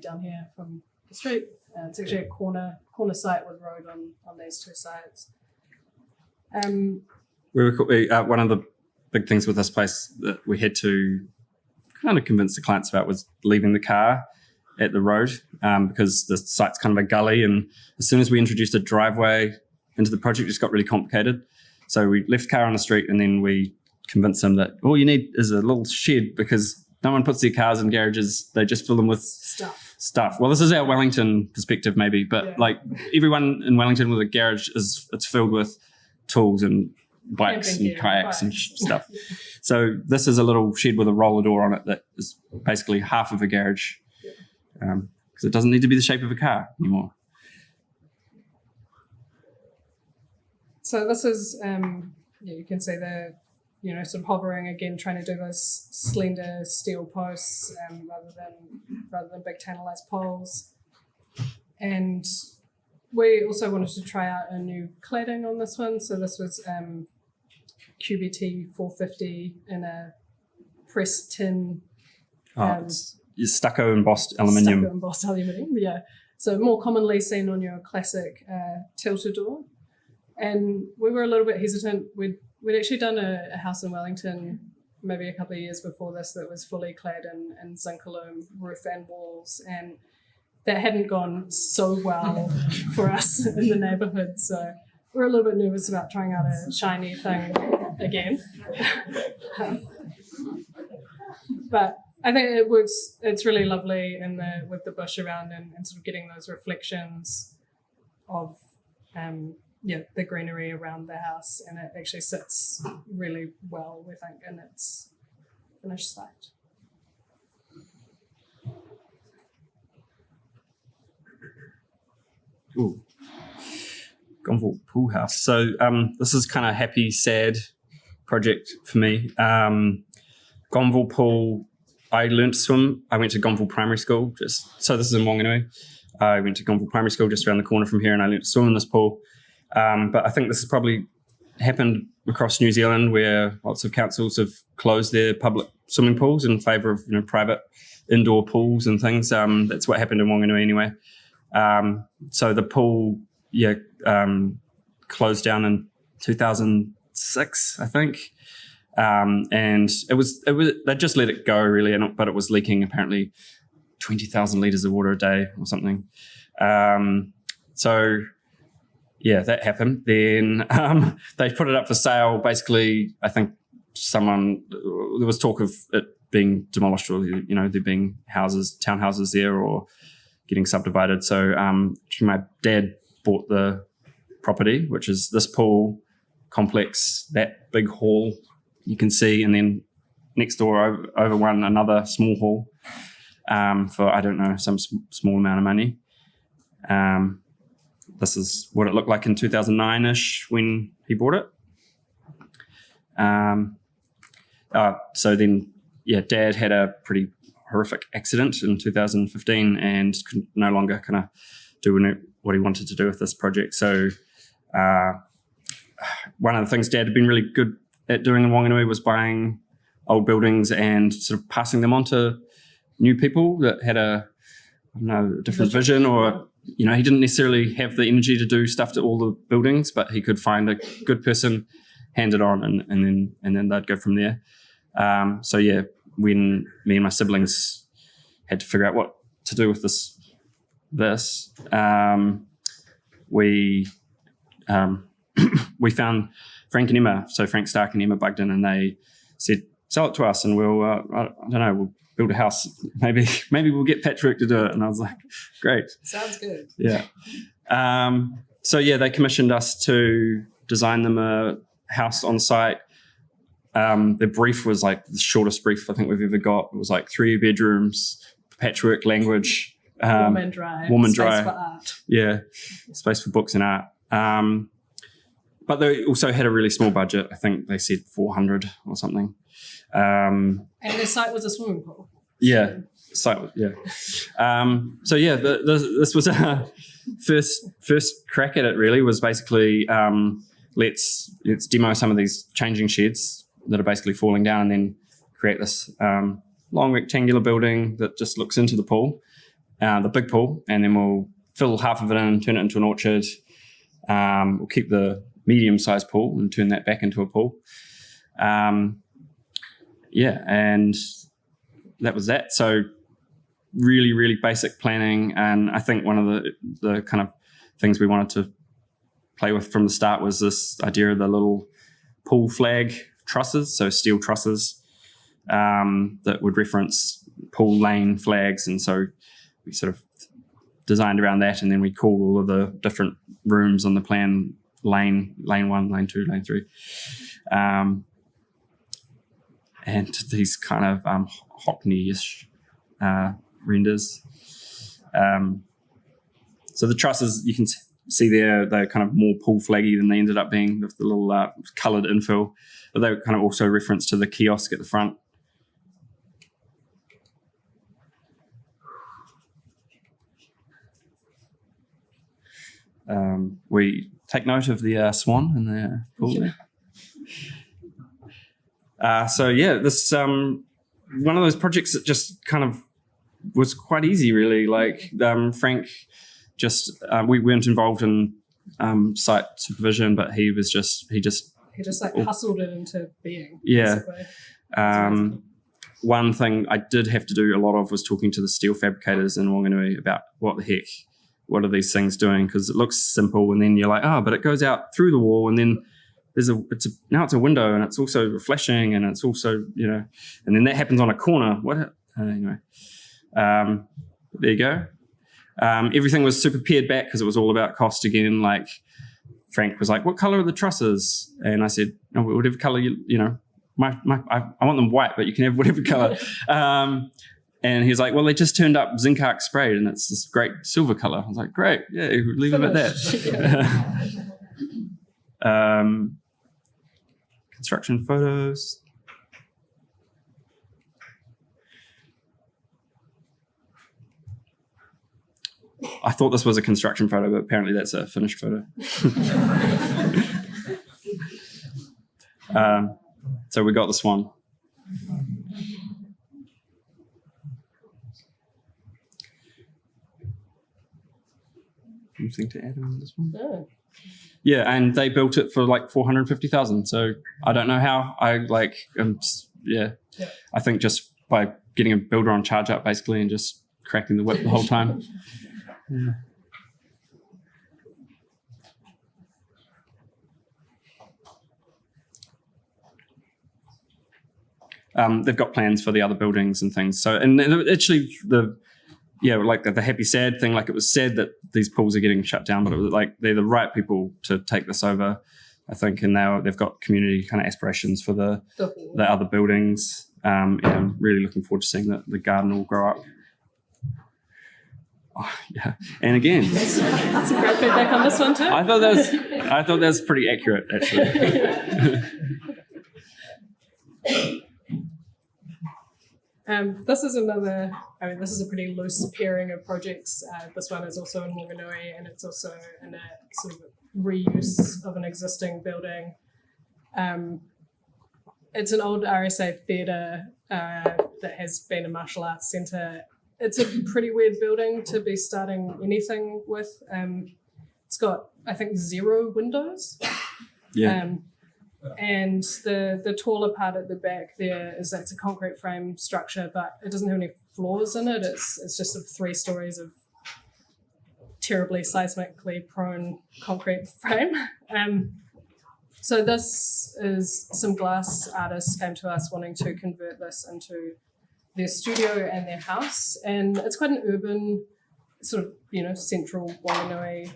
down here from the street. It's actually a corner site with road on these two sides. One of the big things with this place that we had to kind of convince the clients about was leaving the car at the road, because the site's kind of a gully, and as soon as we introduced a driveway into the project, it just got really complicated. So we left the car on the street, and then we convinced them that all you need is a little shed, because no one puts their cars in garages, they just fill them with stuff. Well, this is our Wellington perspective maybe, but like everyone in Wellington with a garage it's filled with tools and bikes and kayaks and stuff. So this is a little shed with a roller door on it that is basically half of a garage, because it doesn't need to be the shape of a car anymore. So this is, you can see the, sort of hovering again, trying to do those slender steel posts rather than big tantalized poles. And we also wanted to try out a new cladding on this one. So this was QBT 450 in a pressed tin. It's stucco embossed aluminium. Stucco embossed aluminium, yeah. So more commonly seen on your classic tilted door. And we were a little bit hesitant. We'd actually done a house in Wellington maybe a couple of years before this that was fully clad in zinc aluminum roof and walls, and that hadn't gone so well for us in the neighbourhood. So we're a little bit nervous about trying out a shiny thing again. But I think it works. It's really lovely with the bush around and sort of getting those reflections of the greenery around the house, and it actually sits really well, we think, in its finished site. Ooh. Gonville Pool House. So this is kind of happy, sad project for me. Gonville Pool, I learned to swim. I went to Gonville Primary School. So this is in Wanganui. I went to Gonville Primary School just around the corner from here, and I learned to swim in this pool. But I think this has probably happened across New Zealand, where lots of councils have closed their public swimming pools in favour of private indoor pools and things. That's what happened in Wanganui anyway. So the pool, closed down in 2006, I think. And it was they just let it go really, but it was leaking apparently 20,000 litres of water a day or something. So yeah, that happened. Then they put it up for sale. Basically, I think there was talk of it being demolished, or there being townhouses there, or getting subdivided. So my dad bought the property, which is this pool complex, that big hall you can see, and then next door over one, another small hall for, I don't know, some small amount of money. This is what it looked like in 2009-ish when he bought it. So then, Dad had a pretty horrific accident in 2015 and could no longer kind of do what he wanted to do with this project. So one of the things Dad had been really good at doing in Wanganui was buying old buildings and sort of passing them on to new people that had a different vision, or he didn't necessarily have the energy to do stuff to all the buildings, but he could find a good person, hand it on, and then they'd go from there. When me and my siblings had to figure out what to do with this, we found Frank and Emma. So Frank Stark and Emma bugged in, and they said, "Sell it to us, and we'll we'll build a house. Maybe we'll get Patchwork to do it." And I was like, "Great, sounds good." Yeah. So yeah, they commissioned us to design them a house on site. The brief was like the shortest brief I think we've ever got. It was like 3 bedrooms, patchwork language. Warm and dry. Warm and space dry. for art. Yeah, space for books and art. But they also had a really small budget. I think they said 400 or something. And the site was a swimming pool. Yeah. So yeah. So yeah, this was our first crack at it. Really was basically let's demo some of these changing sheds that are basically falling down, and then create this long rectangular building that just looks into the pool, the big pool, and then we'll fill half of it in, turn it into an orchard. We'll keep the medium-sized pool and turn that back into a pool. Yeah, and that was that. So really, really basic planning. And I think one of the kind of things we wanted to play with from the start was this idea of the little pool flag trusses, so steel trusses that would reference pool lane flags. And so we sort of designed around that, and then we called all of the different rooms on the plan lane 1, lane 2, lane 3. And these kind of Hockney-ish renders. So the trusses, you can see there, they're kind of more pool flaggy than they ended up being, with the little coloured infill. But they kind of also reference to the kiosk at the front. We take note of the swan in the pool there. So yeah, this one of those projects that just kind of was quite easy, really. Like Frank, just we weren't involved in site supervision, but he just like hustled it into being. Yeah. One thing I did have to do a lot of was talking to the steel fabricators in Wanganui about what the heck, what are these things doing? Because it looks simple, and then you're like, but it goes out through the wall, and then now it's a window, and it's also flashing, and it's also, and then that happens on a corner. What? Anyway, there you go. Everything was super pared back because it was all about cost again. Like Frank was like, "What color are the trusses?" And I said, "No, whatever color I want them white, but you can have whatever color." And he's like, "Well, they just turned up zinc arc sprayed, and it's this great silver color." I was like, "Great, yeah, leave them at that." Construction photos. I thought this was a construction photo, but apparently that's a finished photo. So we got this one. Anything to add on this one? No. Yeah, and they built it for like 450,000. So I don't know how. I think just by getting a builder on charge up basically and just cracking the whip the whole time. Yeah. They've got plans for the other buildings and things. So, and actually the happy sad thing, like it was sad that these pools are getting shut down, but it was like they're the right people to take this over, I think, and now they've got community kind of aspirations for the other buildings. And I'm really looking forward to seeing the garden all grow up. Oh, yeah, and again, that's some great feedback on this one too. I thought that was pretty accurate, actually. This is this is a pretty loose pairing of projects. This one is also in Wanganui, and it's also in a sort of reuse of an existing building. It's an old RSA theatre that has been a martial arts centre. It's a pretty weird building to be starting anything with. It's got, I think, 0 windows. Yeah. And the taller part at the back there is that's a concrete frame structure, but it doesn't have any floors in it. It's just sort of 3 stories of terribly seismically prone concrete frame. So this is some glass artists came to us wanting to convert this into their studio and their house, and it's quite an urban sort of, central Wanganui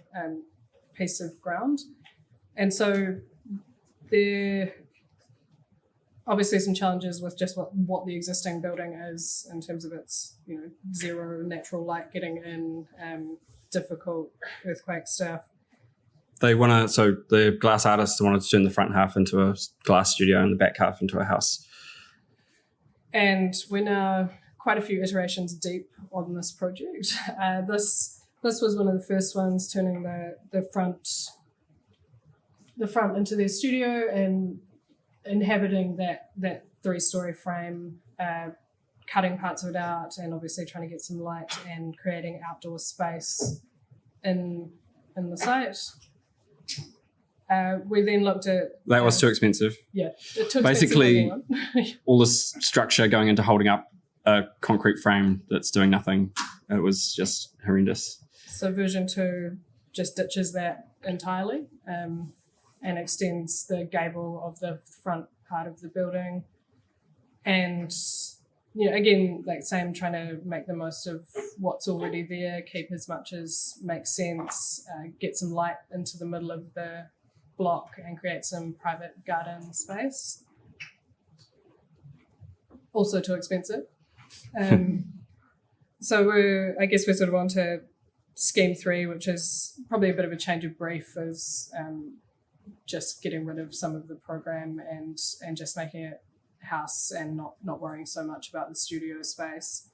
piece of ground. And so there obviously some challenges with just what the existing building is in terms of its, zero natural light getting in, difficult earthquake stuff. So the glass artists wanted to turn the front half into a glass studio and the back half into a house. And we're now quite a few iterations deep on this project. This was one of the first ones, turning the front into their studio and inhabiting that 3-story frame, cutting parts of it out, and obviously trying to get some light and creating outdoor space in the site. We then looked at... That was too expensive. Yeah. Too Basically, expensive all this structure going into holding up a concrete frame that's doing nothing. It was just horrendous. So version 2 just ditches that entirely and extends the gable of the front part of the building. And, again, like same, trying to make the most of what's already there, keep as much as makes sense, get some light into the middle of the block and create some private garden space. Also too expensive. So we're sort of on to scheme 3, which is probably a bit of a change of brief, as just getting rid of some of the program and just making it house and not worrying so much about the studio space.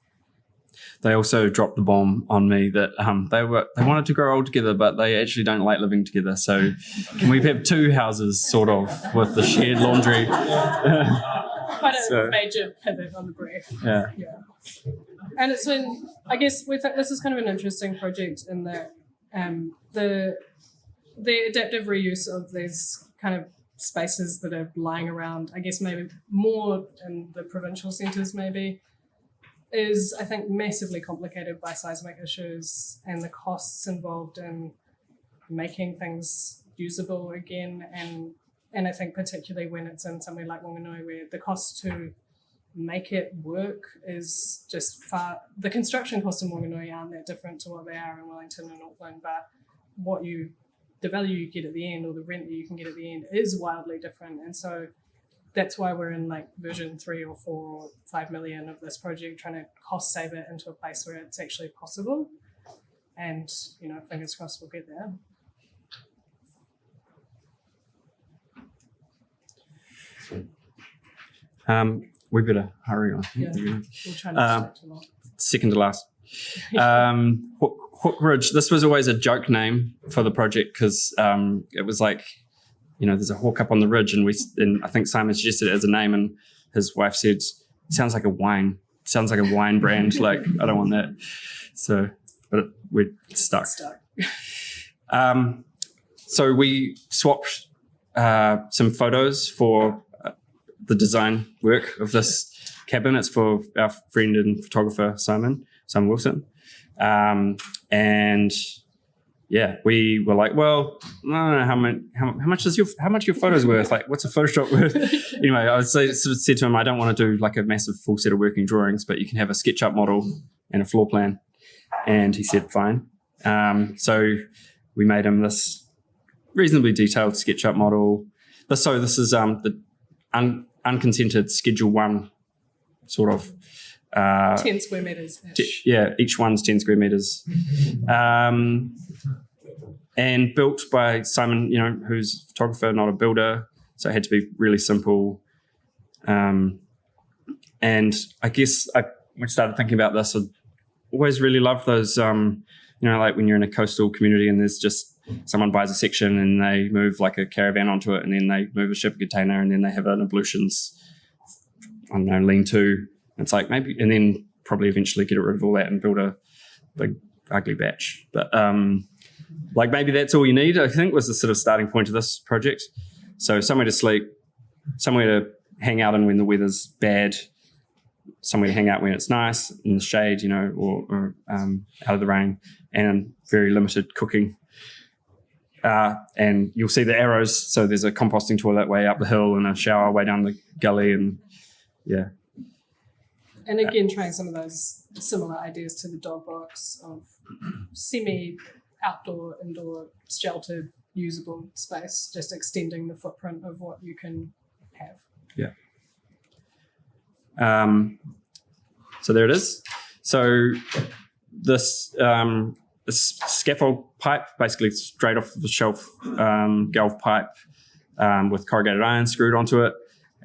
They also dropped the bomb on me that they wanted to grow old together, but they actually don't like living together. So can we have 2 houses, sort of, with the shared laundry? Quite a major pivot on the brief. Yeah. And it's when, I guess, we think this is kind of an interesting project in that the adaptive reuse of these kind of spaces that are lying around, I guess maybe more in the provincial centres maybe, is, I think, massively complicated by seismic issues and the costs involved in making things usable again. And I think particularly when it's in somewhere like Wanganui, where the cost to make it work is just far... The construction costs in Wanganui aren't that different to what they are in Wellington and Auckland, but the value you get at the end, or the rent that you can get at the end, is wildly different. And so that's why we're in like version 3 or 4 or 5 million of this project, trying to cost save it into a place where it's actually possible. And, fingers crossed we'll get there. We better hurry on. Yeah, we'll try not to too long. Second to last. Hook Ridge. This was always a joke name for the project because it was like, there's a hawk up on the ridge, and I think Simon suggested it as a name, and his wife said, "It sounds like a wine. It sounds like a wine brand. Like, I don't want that." So, but we're stuck. So we swapped some photos for the design work of this cabin. It's for our friend and photographer Simon Wilson, and yeah, we were like, well, I don't know how much your photos worth? Like, what's a Photoshop worth? Anyway, I sort of said to him, I don't want to do like a massive full set of working drawings, but you can have a SketchUp model and a floor plan. And he said, fine. So we made him this reasonably detailed SketchUp model. This is the unconsented Schedule 1 sort of 10 square meters. Each one's 10 square meters. And built by Simon, who's a photographer, not a builder. So it had to be really simple. And I guess we started thinking about this. I always really loved those, like when you're in a coastal community and there's just someone buys a section and they move like a caravan onto it, and then they move a shipping container, and then they have an ablutions, lean-to. It's like maybe, and then probably eventually get rid of all that and build a big ugly batch. But maybe that's all you need, I think, was the sort of starting point of this project. So somewhere to sleep, somewhere to hang out in when the weather's bad, somewhere to hang out when it's nice, in the shade, or out of the rain, and very limited cooking. And you'll see the arrows. So there's a composting toilet way up the hill and a shower way down the gully, and yeah. And again, trying some of those similar ideas to the DogBox of semi-outdoor, indoor, sheltered, usable space, just extending the footprint of what you can have. Yeah. So there it is. So this scaffold pipe, basically straight off the shelf galv pipe with corrugated iron screwed onto it,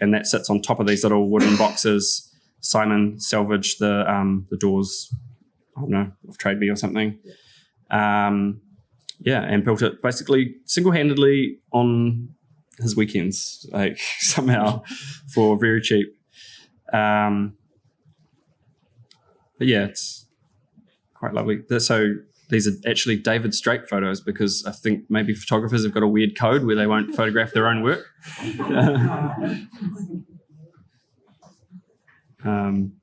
and that sits on top of these little wooden boxes. Simon salvaged the doors, I don't know, of Tradeby or something. And built it basically single-handedly on his weekends, like somehow for very cheap. But yeah, it's quite lovely. So these are actually David Straight photos, because I think maybe photographers have got a weird code where they won't photograph their own work. And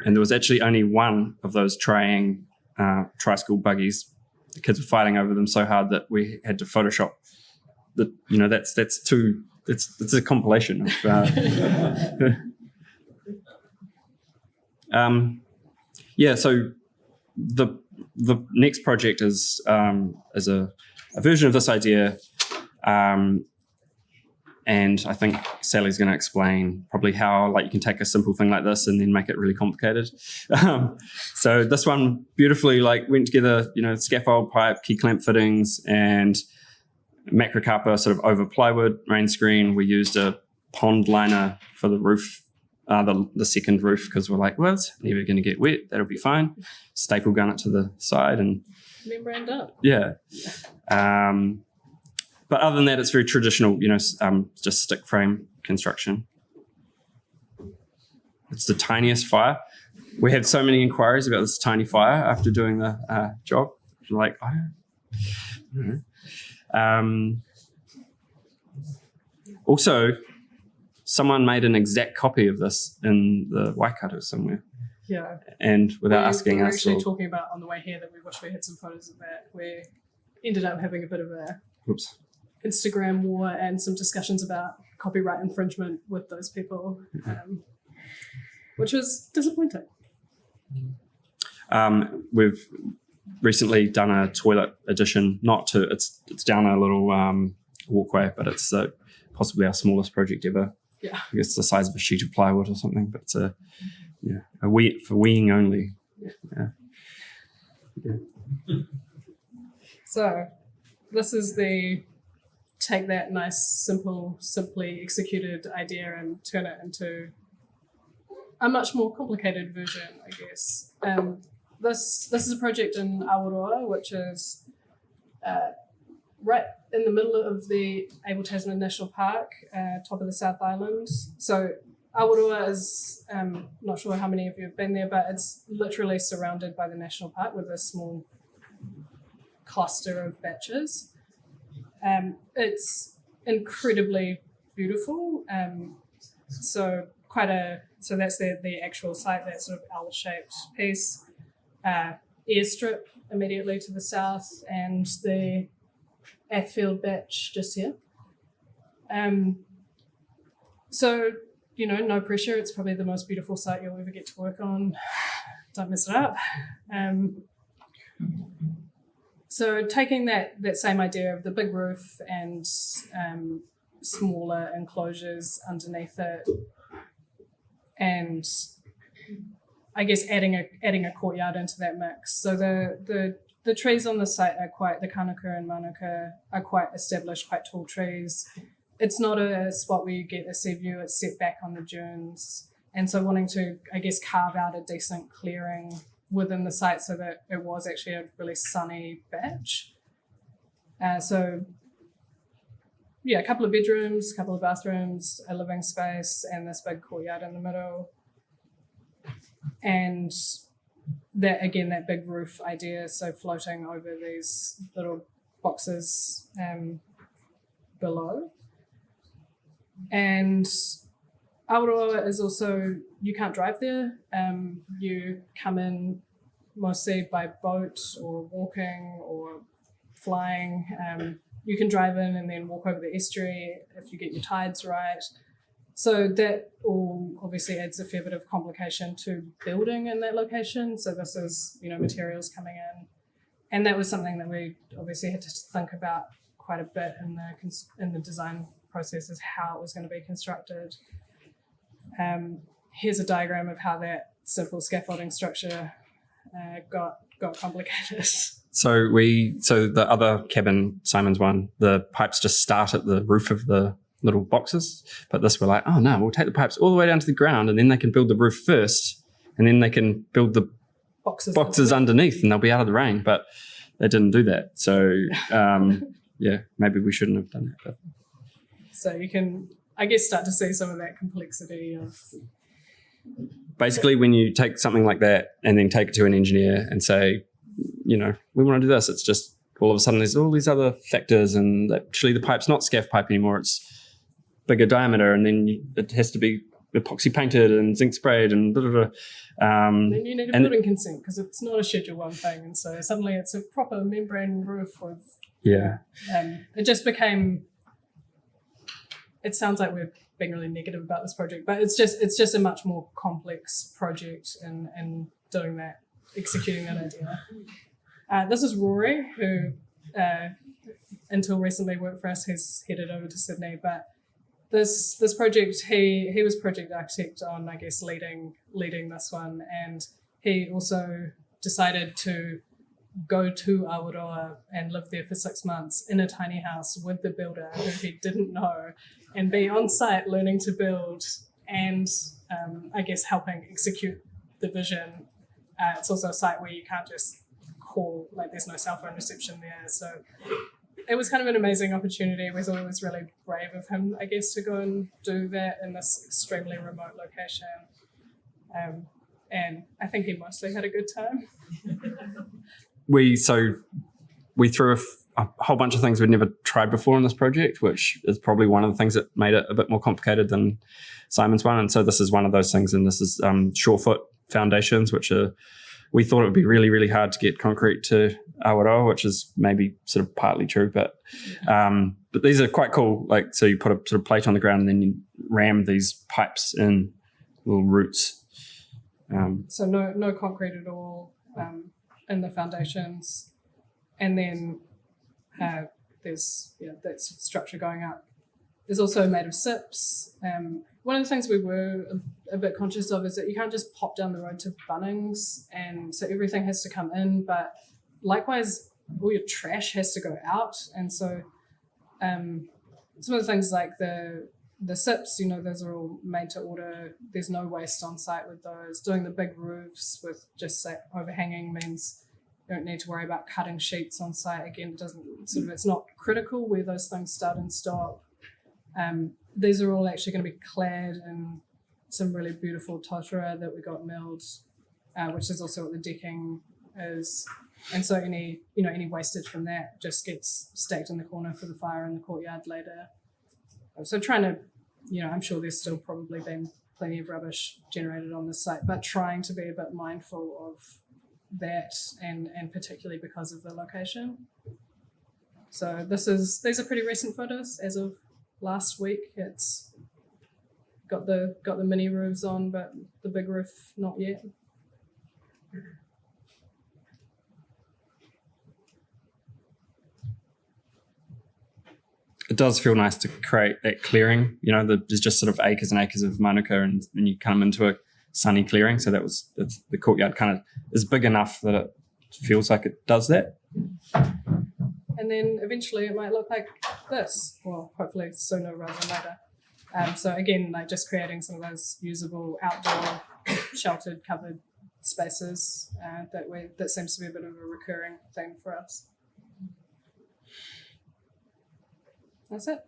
there was actually only one of those tri-school buggies. The kids were fighting over them so hard that we had to Photoshop. It's a compilation of. So the next project is a version of this idea. And I think Sally's going to explain probably how you can take a simple thing like this and then make it really complicated. So this one beautifully went together, scaffold, pipe, key clamp fittings, and macrocarpa sort of over plywood rain screen. We used a pond liner for the roof, the second roof, because we're like, well, it's never going to get wet. That'll be fine. Staple gun it to the side and membrane up. Yeah. But other than that, it's very traditional, just stick frame construction. It's the tiniest fire. We had so many inquiries about this tiny fire after doing the job. I'm like, I don't know. Also, someone made an exact copy of this in the Waikato somewhere. Yeah. And without asking we were us. actually talking about on the way here that we wish we had some photos of that. We ended up having a bit of a Instagram war and some discussions about copyright infringement with those people, which was disappointing. We've recently done a toilet addition. It's down a little walkway, but it's possibly our smallest project ever. Yeah, I guess the size of a sheet of plywood or something, but it's for weeing only. Yeah. So this is take that nice, simply executed idea and turn it into a much more complicated version, I guess. This is a project in Aotearoa, which is right in the middle of the Abel Tasman National Park, top of the South Island. So Aotearoa is, not sure how many of you have been there, but it's literally surrounded by the national park with a small cluster of beaches. It's incredibly beautiful. So that's the actual site, that sort of L-shaped piece. Airstrip immediately to the south, and the Athfield Beach just here. So, no pressure. It's probably the most beautiful site you'll ever get to work on. Don't mess it up. So taking that same idea of the big roof and smaller enclosures underneath it, and I guess adding a courtyard into that mix. So the trees on the site the Kanuka and Manuka are quite established, quite tall trees. It's not a spot where you get a sea view, it's set back on the dunes. And so wanting to, I guess, carve out a decent clearing within the site so that it was actually a really sunny beach. A couple of bedrooms, a couple of bathrooms, a living space, and this big courtyard in the middle. And that big roof idea, so floating over these little boxes below. And Aotearoa is also, you can't drive there. You come in mostly by boat or walking or flying. You can drive in and then walk over the estuary if you get your tides right. So that all obviously adds a fair bit of complication to building in that location. So this is, materials coming in. And that was something that we obviously had to think about quite a bit in the design process, is how it was going to be constructed. Here's a diagram of how that simple scaffolding structure got complicated. So the other cabin, Simon's one, the pipes just start at the roof of the little boxes, but this we're like, oh no, we'll take the pipes all the way down to the ground, and then they can build the roof first, and then they can build the boxes underneath, and they'll be out of the rain. But they didn't do that. So maybe we shouldn't have done that. But. So you can, I guess, start to see some of that complexity of. Basically, when you take something like that and then take it to an engineer and say, we want to do this, it's just all of a sudden there's all these other factors, and actually the pipe's not scaff pipe anymore, it's bigger diameter, and then it has to be epoxy painted and zinc sprayed and blah, blah, blah. Then you need a building consent because it's not a Schedule 1 thing, and so suddenly it's a proper membrane roof with. Yeah. It just became. It sounds like we're being really negative about this project, but it's just a much more complex project and doing that, executing that idea. This is Rory, who until recently worked for us, who's headed over to Sydney, but this project, he was project architect on, I guess, leading this one, and he also decided to go to Aotearoa and live there for 6 months in a tiny house with the builder who he didn't know, and be on site learning to build and I guess helping execute the vision. It's also a site where you can't just call, like there's no cell phone reception there, so it was kind of an amazing opportunity. We thought it was really brave of him, I guess, to go and do that in this extremely remote location. And I think he mostly had a good time. We threw a whole bunch of things we'd never tried before in this project, which is probably one of the things that made it a bit more complicated than Simon's one. And so this is one of those things, and this is Surefoot foundations, which are, we thought it would be really, really hard to get concrete to Aotearoa, which is maybe sort of partly true, but these are quite cool. Like, so you put a sort of plate on the ground and then you ram these pipes in little roots. So no concrete at all in the foundations, and then there's that structure going up. There's also made of SIPs. One of the things we were a bit conscious of is that you can't just pop down the road to Bunnings, and so everything has to come in, but likewise all your trash has to go out. And so some of the things like the SIPs, those are all made to order. There's no waste on site with those. Doing the big roofs with just say overhanging means you don't need to worry about cutting sheets on site. Again, it's not critical where those things start and stop. These are all actually going to be clad in some really beautiful totara that we got milled, which is also what the decking is. And so any wastage from that just gets stacked in the corner for the fire in the courtyard later. So trying to, I'm sure there's still probably been plenty of rubbish generated on this site, but trying to be a bit mindful of that, and particularly because of the location. So these are pretty recent photos as of last week. It's got the mini roofs on, but the big roof not yet. It does feel nice to create that clearing. There's just sort of acres and acres of manuka, and you come into a sunny clearing. So the courtyard kind of is big enough that it feels like it does that. And then eventually it might look like this. Well, hopefully sooner rather than later. So again, like just creating some of those usable outdoor, sheltered, covered spaces that seems to be a bit of a recurring theme for us. That's it.